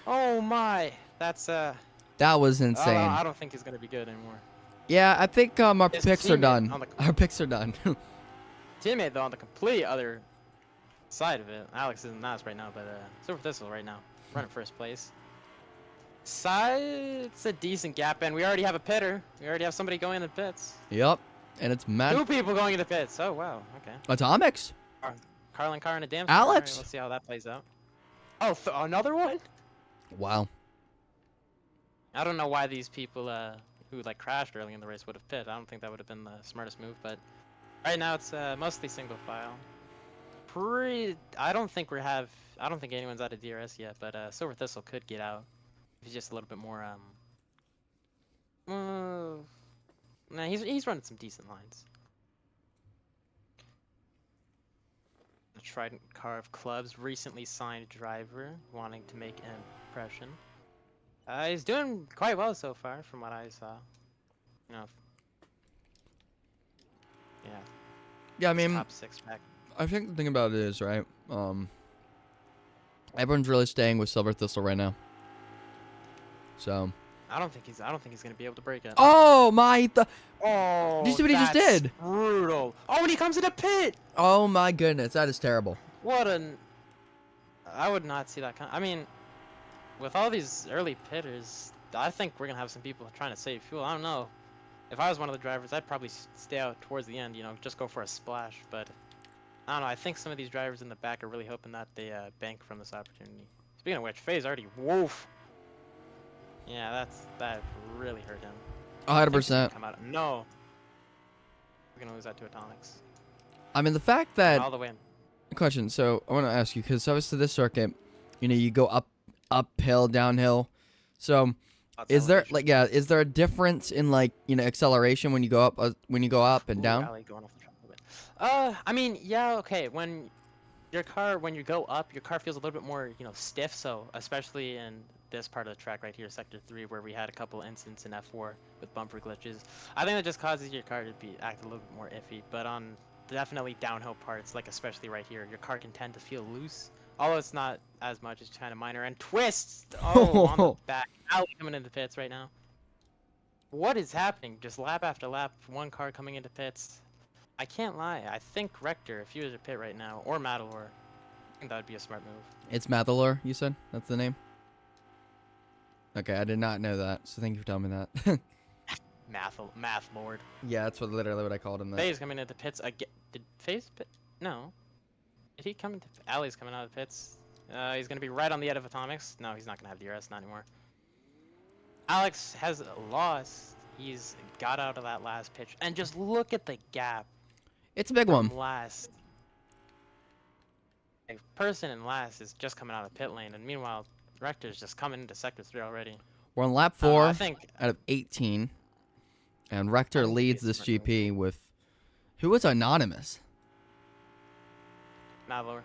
Oh my. That's That was insane. I don't think he's gonna be good anymore. Yeah, I think our His picks are teammate done. on the- Our picks are done. Teammate though on the complete other side of it. Alex isn't nice right now, but Silver Thistle right now running first place. Side, it's a decent gap, and we already have a pitter. We already have somebody going in the pits. Yep. And it's 2 mad. people going in the pits. Oh wow. Okay. Atomics. Carlin Carr and a damn. Alex? Alright, let's see how that plays out. Oh, another one? Wow. I don't know why these people who like crashed early in the race would have pit. I don't think that would have been the smartest move, but right now it's mostly single file. I don't think anyone's out of DRS yet, but Silver Thistle could get out if he's just a little bit more nah, he's running some decent lines. The Trident Carve Club's recently signed driver wanting to make an impression. He's doing quite well so far, from what I saw. You know, yeah. Yeah, I mean, Top 6 pack. I think the thing about it is, right, everyone's really staying with Silver Thistle right now. So. I don't think he's gonna be able to break it. Oh my! Oh, Did you see what he just that's did? Brutal. Oh, and he comes in a pit. Oh my goodness, that is terrible. What an. I would not see that kind. I mean, with all these early pitters, I think we're gonna have some people trying to save fuel. I don't know. If I was one of the drivers, I'd probably stay out towards the end. You know, just go for a splash. But I don't know. I think some of these drivers in the back are really hoping that they bank from this opportunity. Speaking of which, Faye's already woof. Yeah, that really hurt him. 100%. Come out. No. We're gonna lose that to Atomics. I mean, the fact that All the way in. question. So I want to ask you because obviously this circuit, you know, you go uphill, downhill. So Lots is of there elevation. is there a difference in like acceleration when you go up and Ooh, down? Ally going off the track a little bit. I mean, yeah, okay. When you go up, your car feels a little bit more, stiff. So especially in this part of the track right here, Sector 3, where we had a couple incidents in F4 with bumper glitches. I think that just causes your car to act a little bit more iffy. But on definitely downhill parts, like especially right here. Your car can tend to feel loose. Although it's not as much, it's kind of minor. And twists! Oh, on the back. Ali coming into pits right now. What is happening? Just lap after lap, one car coming into pits. I can't lie. I think Rector, if he was a pit right now, or Matalor, I think that would be a smart move. It's Mathalor, you said? That's the name? Okay, I did not know that, so thank you for telling me that. Math Lord. Yeah, that's literally what I called him. FaZe coming into pits again. Did FaZe pit? No. Did he come into... Ali's coming out of the pits. He's going to be right on the edge of Atomics. No, he's not going to have DRS, not anymore. Alex has lost. He's got out of that last pitch. And just look at the gap. It's a big one. Last. A person in last is just coming out of pit lane. And meanwhile, Rector's just coming into Sector 3 already. We're on lap 4 I think, out of 18. And Rector leads this GP with... Who was anonymous? Matalor.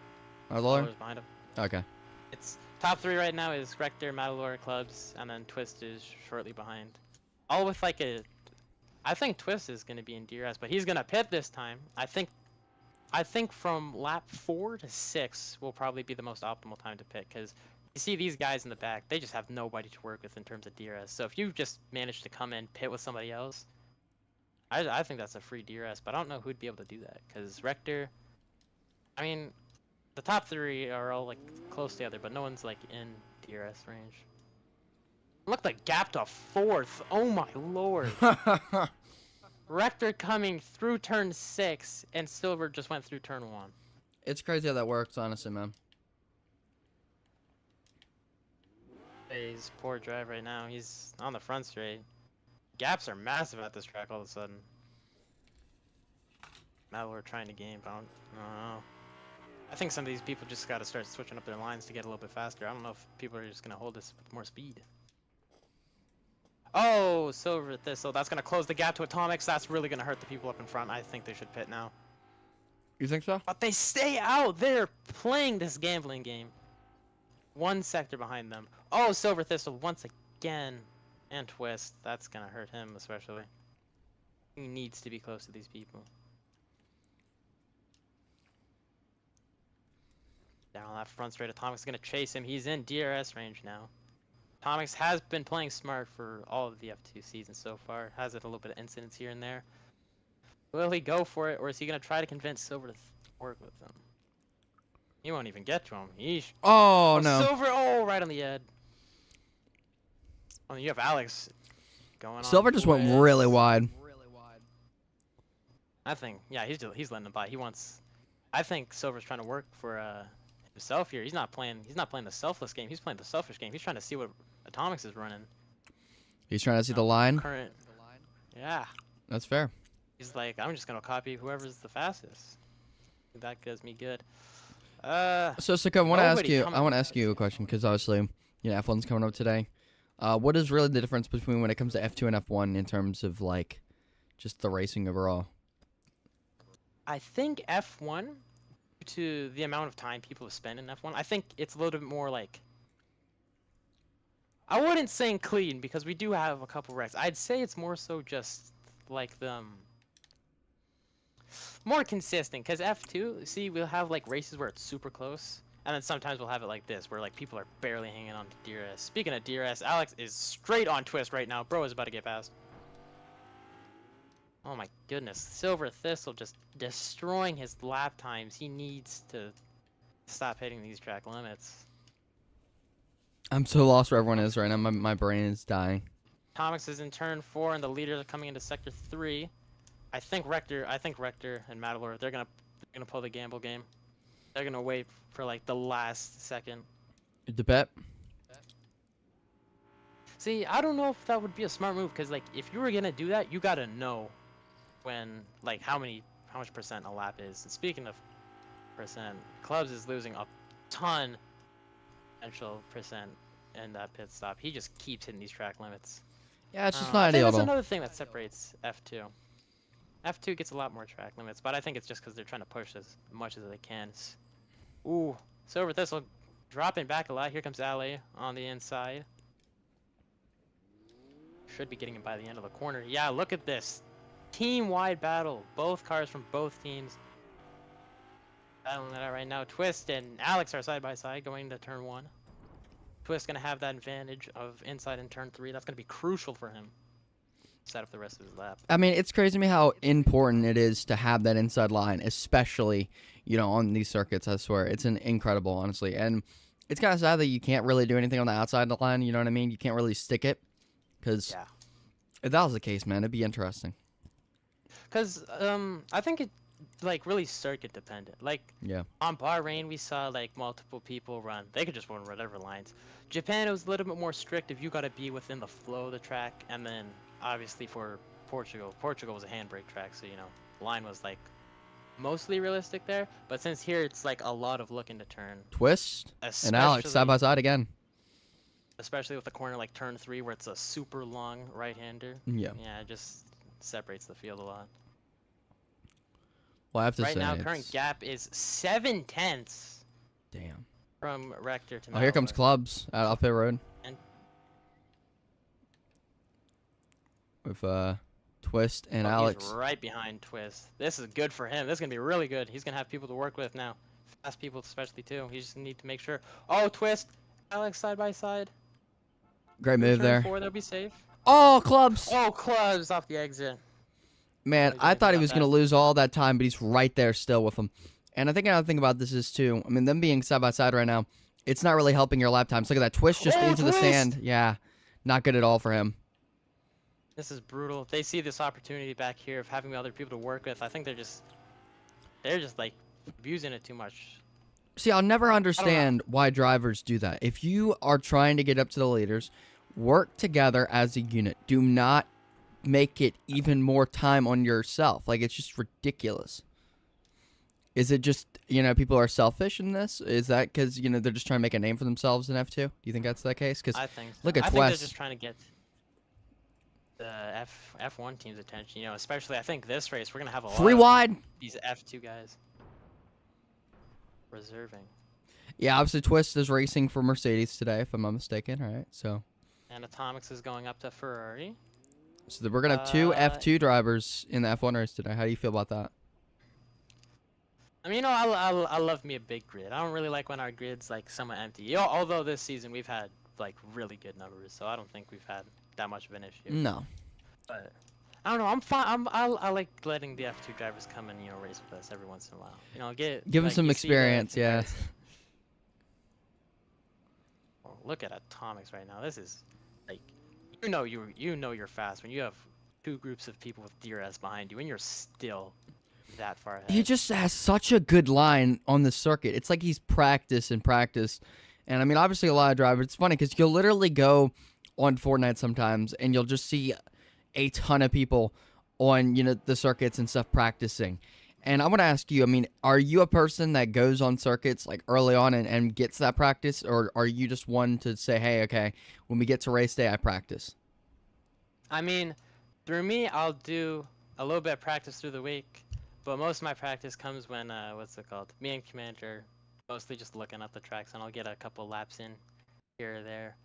Matalor? Matalor's behind him. Okay. It's top 3 right now is Rector, Matalor, Clubs, and then Twist is shortly behind. All with like a... I think Twist is going to be in DRS, but he's going to pit this time. I think from lap 4 to 6 will probably be the most optimal time to pit, because you see these guys in the back, they just have nobody to work with in terms of DRS. So if you just manage to come in, pit with somebody else, I think that's a free DRS, but I don't know who'd be able to do that, because Rector... I mean, the top 3 are all like close together, but no one's like in DRS range. Look, the gap to 4th. Oh my lord. Rector coming through turn 6, and Silver just went through turn 1. It's crazy how that works, honestly, man. He's poor drive right now. He's on the front straight. Gaps are massive at this track all of a sudden. Now we're trying to game, but I don't know. I think some of these people just got to start switching up their lines to get a little bit faster. I don't know if people are just going to hold this with more speed. Oh, Silver Thistle. That's going to close the gap to Atomics. That's really going to hurt the people up in front. I think they should pit now. You think so? But they stay out. They're playing this gambling game. 1 sector behind them. Oh, Silver Thistle once again. And Twist. That's going to hurt him especially. He needs to be close to these people. Down on that front straight, Atomics is going to chase him. He's in DRS range now. Atomics has been playing smart for all of the F2 seasons so far. Has had a little bit of incidents here and there. Will he go for it, or is he going to try to convince Silver to work with him? He won't even get to him. Yeesh. Oh, no. Silver, oh, right on the edge. Oh, you have Alex going on. Silver just went really wide. I think, yeah, he's letting him by. He wants... I think Silver's trying to work for himself here. He's not playing the selfless game. He's playing the selfish game. He's trying to see what Atomics is running. He's trying to see the line? Yeah. That's fair. He's like, I'm just going to copy whoever's the fastest. That does me good. So, Sika, I want to ask you a question, because obviously, F1's coming up today. What is really the difference between when it comes to F2 and F1 in terms of, like, just the racing overall? I think F1, due to the amount of time people have spent in F1, I think it's a little bit more like... I wouldn't say clean, because we do have a couple wrecks. I'd say it's more so just like the... more consistent, because F2, see, we'll have like races where it's super close, and then sometimes we'll have it like this, where like people are barely hanging on to DRS. Speaking of DRS, Alex is straight on Twist right now. Bro is about to get past. Oh my goodness, Silver Thistle just destroying his lap times. He needs to stop hitting these track limits. I'm so lost where everyone is right now. My brain is dying. Atomics is in turn 4, and the leaders are coming into sector 3. I think Rector and Matalor, they're gonna pull the gamble game. They're gonna wait for like the last second. The bet? See, I don't know if that would be a smart move, because like if you were gonna do that, you gotta know when like how much percent a lap is. And speaking of percent, Clubs is losing a ton potential percent in that pit stop. He just keeps hitting these track limits. Yeah, it's just I not think ideal. that's another thing that separates F2. F2 gets a lot more track limits, but I think it's just because they're trying to push as much as they can. Ooh, Silver Thistle dropping back a lot. Here comes Ali on the inside. Should be getting him by the end of the corner. Yeah, look at this. Team-wide battle. Both cars from both teams Battling it out right now. Twist and Alex are side by side going to turn 1. Twist gonna have that advantage of inside in turn 3. That's gonna be crucial for him. Set up the rest of his lap. I mean, it's crazy to me how important it is to have that inside line, especially, you know, on these circuits. I swear. It's incredible, honestly. And it's kind of sad that you can't really do anything on the outside of the line. You know what I mean? You can't really stick it. Because Yeah. if that was the case, man, it'd be interesting. Because I think it like really circuit dependent. Like Yeah. on Bahrain, we saw like multiple people run. They could just run whatever lines. Japan, it was a little bit more strict. If you got to be within the flow of the track, and then obviously for Portugal was a handbrake track, so you know the line was like mostly realistic there. But since here it's like a lot of looking to turn. Twist and Alex side by side again. Especially with the corner like turn 3 where it's a super long right-hander. Yeah. Yeah, it just separates the field a lot. Well, I have to Right say, now, current gap is 7/10 damn. from Rector to Oh, here comes Malloy. Clubs out off pit road. And- With Twist and Oh, Alex. He's right behind Twist. This is good for him. This is going to be really good. He's going to have people to work with now. Fast people especially, too. He just need to make sure. Oh, Twist. Alex side by side. Great move Turn there. 4, they'll be safe. Oh, Clubs. Oh, Clubs off the exit. Man, Really I didn't thought he about was going to that. lose all that time, but he's right there still with him. And I think another thing about this is, too, I mean, them being side by side right now, it's not really helping your lap times. Look at that. Twist just Oh, into the Twist! sand. Yeah, not good at all for him. This is brutal. They see this opportunity back here of having other people to work with. I think they're just like abusing it too much. See, I'll never understand why drivers do that. If you are trying to get up to the leaders, work together as a unit. Do not make it even more time on yourself. Like, it's just ridiculous. Is it just, you know, people are selfish in this? Is that because, you know, they're just trying to make a name for themselves in F2? Do you think that's the case? Because I think so. look at I think they're Twist. just trying to get the F1 team's attention. You know, especially I think this race we're gonna have a lot 3 of wide. these F2 guys reserving. Yeah, obviously Twist is racing for Mercedes today, if I'm not mistaken, right? So And Atomics is going up to Ferrari. we're going to have 2 Uh, F2 drivers in the F1 race today. How do you feel about that? I mean, you know, I love me a big grid. I don't really like when our grid's like somewhat empty. You know, although this season we've had like really good numbers, so I don't think we've had that much of an issue. No. But I don't know. I'm fine. I like letting the F2 drivers come and race with us every once in a while. You know, Give them like, some you see the experience, yeah. comparison. Oh, look at Atomics right now. This is like, you know you're fast when you have 2 groups of people with DRS behind you and you're still that far ahead. He just has such a good line on the circuit. It's like he's practiced and practiced. And I mean, obviously a lot of drivers, it's funny because you'll literally go on Fortnite sometimes and you'll just see a ton of people on, you know, the circuits and stuff practicing. And I want to ask you, I mean, are you a person that goes on circuits like early on and gets that practice? Or are you just one to say, hey, okay, when we get to race day, I practice? I mean, through me, I'll do a little bit of practice through the week, but most of my practice comes when, what's it called? Me and Commander mostly just looking at the tracks, and I'll get a couple laps in here or there.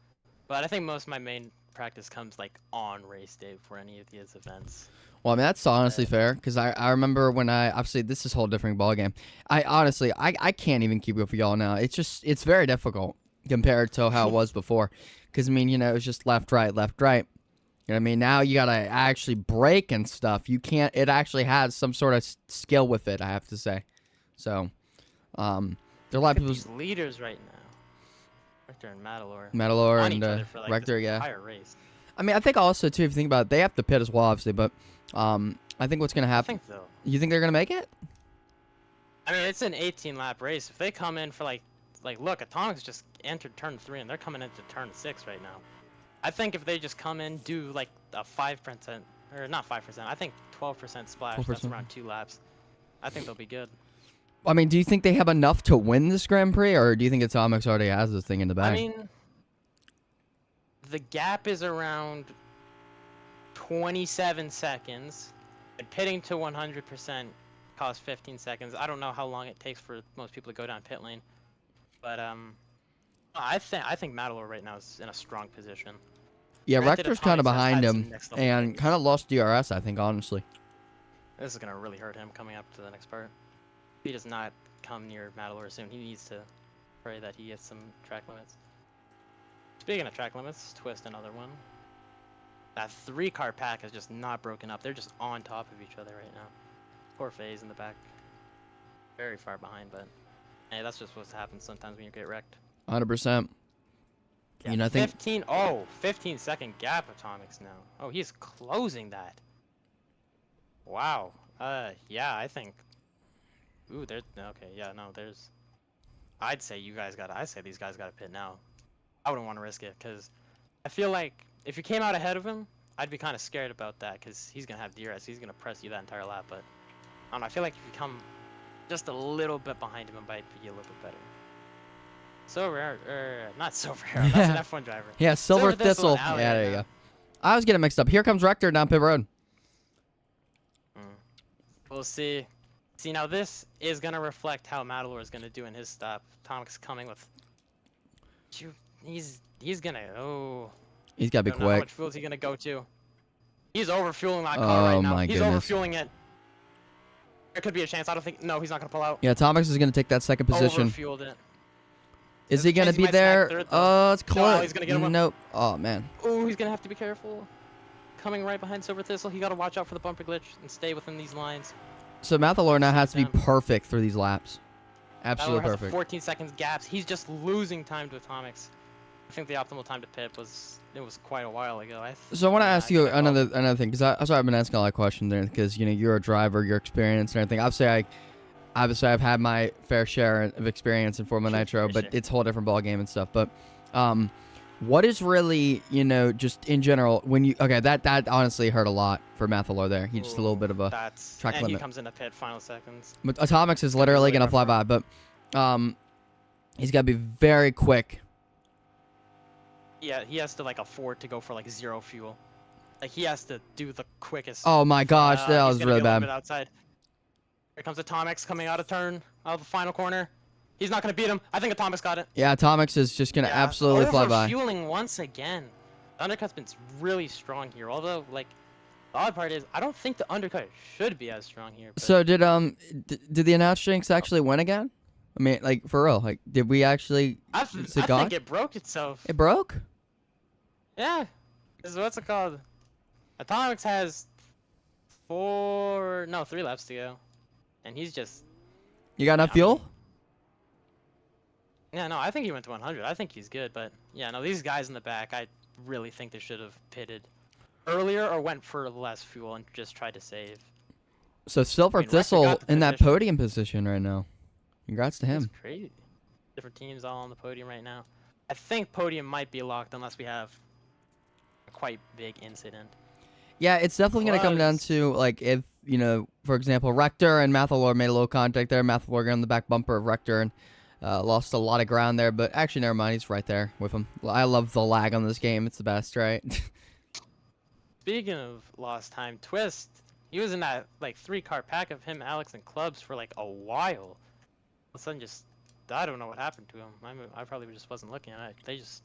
But I think most of my main practice comes like on race day for any of these events. Well, I mean, that's honestly fair because I remember when obviously this is a whole different ballgame. I can't even keep up with y'all now. It's very difficult compared to how it was before. Because, I mean, you know, it was just left, right, left, right. You know what I mean? Now you got to actually brake and stuff. You can't, it actually has some sort of skill with it, I have to say. So, there are a lot of people. These leaders right now. Rector and Matalor. Metalor on each and other for, like, Rector, this yeah. entire race. I mean, I think also, too, if you think about it, they have to pit as well, obviously. But I think what's going to I happen. think so. You think they're going to make it? I mean, it's an 18-lap race. If they come in for like look, Atomics just entered turn 3 and they're coming into turn 6 right now. I think if they just come in, do like a 5%, or not 5%, I think 12% splash. 12%. That's around 2 laps. I think they'll be good. I mean, do you think they have enough to win this Grand Prix, or do you think Atomics already has this thing in the bag? I mean, the gap is around 27 seconds. And pitting to 100% costs 15 seconds. I don't know how long it takes for most people to go down pit lane, but I think Matalor right now is in a strong position. Yeah, Granted, Rector's kind of Atomics has behind had him some next level and things. kind of lost DRS, I think, honestly. This is gonna really hurt him coming up to the next part. He does not come near Matalor soon. He needs to pray that he gets some track limits. Speaking of track limits, Twist another one. That 3-car pack is just not broken up. They're just on top of each other right now. Poor FaZe in the back. Very far behind, but hey, that's just what happens sometimes when you get wrecked. 100%. Yeah, You know, I think 15-second gap Atomics now. Oh, he's closing that. Wow. Yeah, I think. Ooh, there's okay. Yeah, no, there's. I'd say these guys gotta pit now. I wouldn't want to risk it because I feel like if you came out ahead of him, I'd be kind of scared about that because he's gonna have DRS. He's gonna press you that entire lap. But I don't know. I feel like if you come just a little bit behind him, it might be a little bit better. Not Silver Arrow. That's an F1 driver. Yeah, Silver Thistle. and Alley Yeah, right there you now. go. I was getting mixed up. Here comes Rector down pit road. We'll see. See, now this is gonna reflect how Matalor is gonna do in his stop. Tomic's coming with. He's gonna. Oh. He's got to be Don't know how quick. much fuel is he gonna go to? He's overfueling that car right now. My He's goodness. overfueling it. There could be a chance. I don't think. No, he's not gonna pull out. Yeah, Atomics is going to take that second position. Overfueled it. Is There's he a going to chance he be might snag there? third, though. It's close. he's gonna get him up. Nope. Oh, man. Oh, he's gonna have to be careful. Coming right behind Silver Thistle. He gotta watch out for the bumper glitch and stay within these lines. So Mathalor now has to be Down. perfect through these laps. Absolutely Matalor has perfect. 14 seconds gaps. He's just losing time to Atomics. I think the optimal time to pit was quite a while ago. So I want to ask you think I'll- another thing, because I've been asking a lot of questions there, because you're a driver, your experience and everything. Obviously I've had my fair share of experience in Formula Nitro, For but sure. it's a whole different ball game and stuff. But what is really just in general when you that honestly hurt a lot for Mathalor there. He's just a little bit of a That's track and limit. he comes in a pit final seconds. But Atomics is be literally really gonna rough fly for by, him. but he's got to be very quick. Yeah, he has to afford to go for 0 fuel. Like he has to do the quickest. Oh my gosh, that he's was gonna really be a little bad. bit outside. Here comes Atomics coming out of the final corner. He's not gonna beat him. I think Atomics got it. Yeah, Atomics is just gonna Yeah, absolutely fly by. Overfueling once again. The undercut's been really strong here. Although, the odd part is, I don't think the undercut should be as strong here. But So did the announce jinx actually win again? I mean, for real, did we actually? I is it gone? think it broke itself. It broke? Yeah. This is what's it called? Atomics has 3 laps to go, and he's just. You got enough I fuel? mean- Yeah, no, I think he went to 100. I think he's good, but yeah, no, these guys in the back, I really think they should have pitted earlier or went for less fuel and just tried to save. So Silver I mean, Rector Thistle got the in that position. podium position right now. Congrats to It's him. crazy. Different teams all on the podium right now. I think podium might be locked unless we have a quite big incident. Yeah, it's definitely gonna come down Plus- to if for example, Rector and Mathalor made a little contact there. Mathalor got on the back bumper of Rector and lost a lot of ground there. But actually, never mind. He's right there with him. I love the lag on this game. It's the best, right? Speaking of lost time, Twist, he was in that 3-car pack of him, Alex, and Clubs for a while. All of a sudden, I don't know what happened to him. I probably just wasn't looking at it. They just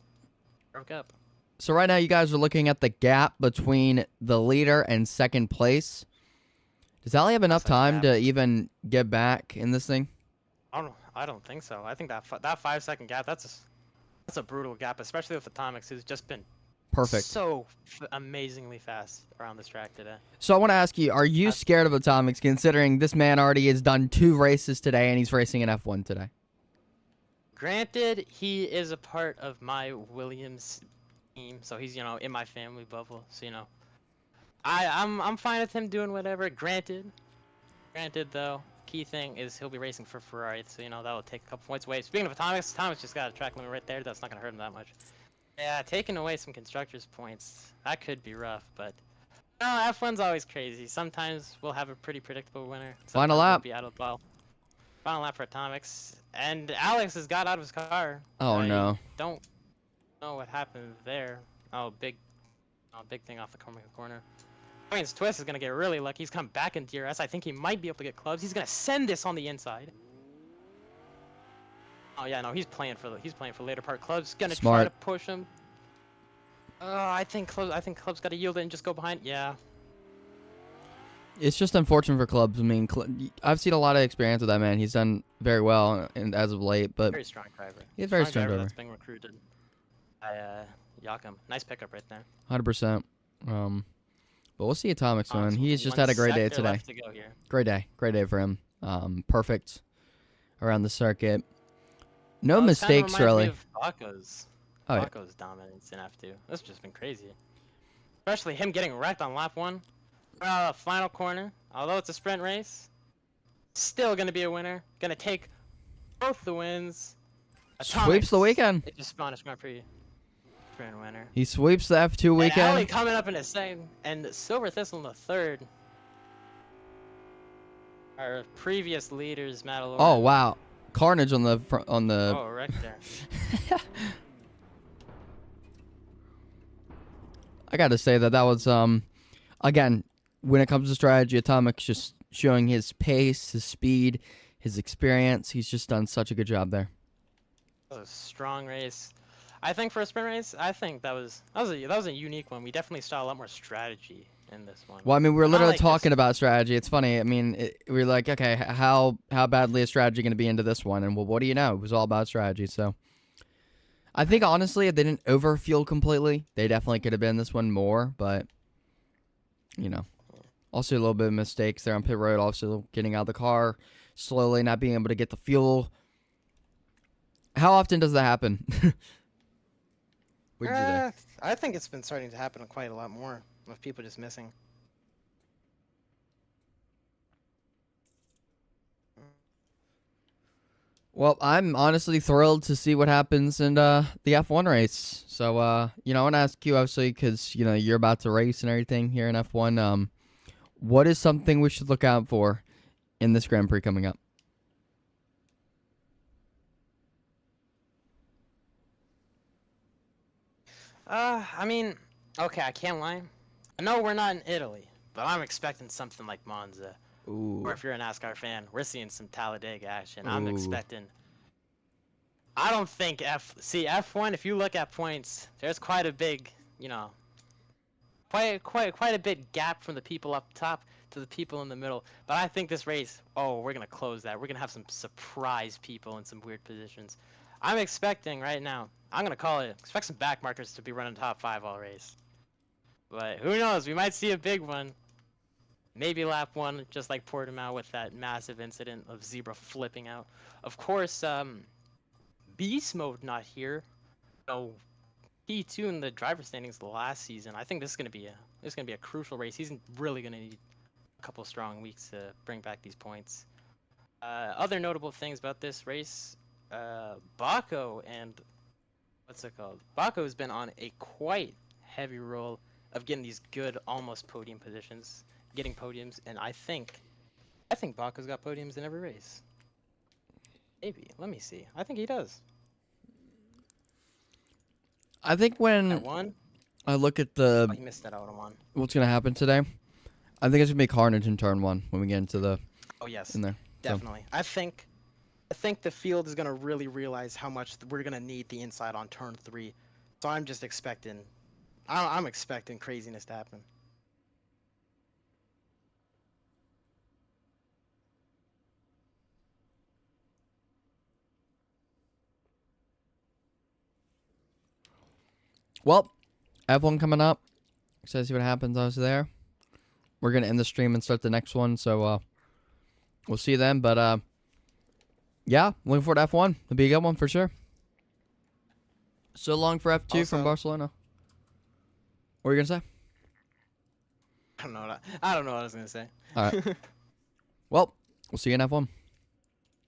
broke up. So right now, you guys are looking at the gap between the leader and second place. Does Ali have enough Second time gap. to even get back in this thing? I don't think so. I think that 5-second gap, that's a brutal gap, especially with Atomics, who's just been Perfect. so amazingly fast around this track today. So I want to ask you, are you scared of Atomics considering this man already has done 2 races today and he's racing an F1 today? Granted, he is a part of my Williams team, so he's in my family bubble. So I'm fine with him doing whatever. Granted though, key thing is he'll be racing for Ferrari, so that will take a couple points away. Speaking of Atomics just got a track limit right there. That's not gonna hurt him that much. Yeah, taking away some constructors points, that could be rough, but no, F1's always crazy. Sometimes we'll have a pretty predictable winner. Final Sometimes lap. We'll be out of the ball. Final lap for Atomics, and Alex has got out of his car. Oh, I no. Don't know what happened there. Big thing off the corner. That means Twist is gonna get really lucky. He's come back in DRS. I think he might be able to get clubs. He's gonna send this on the inside. Oh yeah, no, he's playing for later part. Club's gonna try Smart. to push him. I think Club's got to yield it and just go behind. Yeah. It's just unfortunate for clubs. I mean, I've seen a lot of experience with that man. He's done very well and as of late, but Very strong driver. he's a very strong driver. That's being recruited by Yakum. Nice pickup right there. 100%. But we'll see Atomics, man. He's just had a great day today. Left to go here. Great day for him. Perfect around the circuit. No mistakes, really. Baco's Oh, yeah. Baco's dominance in F2. This has just been crazy. Especially him getting wrecked on lap 1. Final corner. Although it's a sprint race, still going to be a winner. Going to take both the wins. Sweeps the weekend. It just spawned a Grand Prix sprint winner. He sweeps the F2 weekend. And Ali coming up in a second, and Silver Thistle in the third. Our previous leaders, Madeline. Oh wow, carnage on the front, on the. Oh, right there. I gotta say that was again, when it comes to strategy, Atomic's just showing his pace, his speed, his experience. He's just done such a good job there. That was a strong race. I think for a sprint race, I think that was a unique one. We definitely saw a lot more strategy in this one. Well, I mean, we were literally like talking about strategy. It's funny. I mean, we were like, okay, how badly is strategy going to be into this one? And well, what do you know? It was all about strategy. So I think honestly, if they didn't overfuel completely, they definitely could have been this one more. But you know, also a little bit of mistakes there on pit road. Also getting out of the car slowly, not being able to get the fuel. How often does that happen? What did you say? I think it's been starting to happen quite a lot more with people just missing. Well, I'm honestly thrilled to see what happens in the F1 race. So, you know, I want to ask you, obviously, because, you know, you're about to race and everything here in F1. What is something we should look out for in this Grand Prix coming up? I mean, okay, I can't lie. I know we're not in Italy, but I'm expecting something like Monza. Ooh. Or if you're a NASCAR fan, we're seeing some Talladega action. I'm Ooh. expecting. I don't think F1. If you look at points, there's quite a big, you know, quite a big gap from the people up top to the people in the middle. But I think this race, we're gonna close that. We're gonna have some surprise people in some weird positions. I'm expecting right now. I'm gonna call it. Expect some back markers to be running top 5 all race. But who knows? We might see a big one. Maybe lap 1, just like Portimao with that massive incident of Zebra flipping out. Of course, Beast Mode not here. No, P2 in the driver standings last season. I think this is gonna be a crucial race. He's really gonna need a couple strong weeks to bring back these points. Other notable things about this race, Baco and what's it called? Baco has been on a quite heavy roll of getting these good almost podium positions. Getting podiums, and I think Baco's got podiums in every race. Maybe. Let me see. I think he does. I think when At 1? I look at Oh, he missed that out on 1. what's going to happen today, I think it's going to be carnage in turn 1 when we get into the Oh yes, in there. definitely. I think the field is gonna really realize how much we're gonna need the inside on turn 3. So I'm just expecting. I'm expecting craziness to happen. Well, F1 coming up. Excited to see what happens out there. We're going to end the stream and start the next one. So, we'll see you then. But, yeah, looking forward to F1. It'll be a good one for sure. So long for F2 from Barcelona. What were you going to say? I don't know what I was gonna say. All right. Well, we'll see you in F1.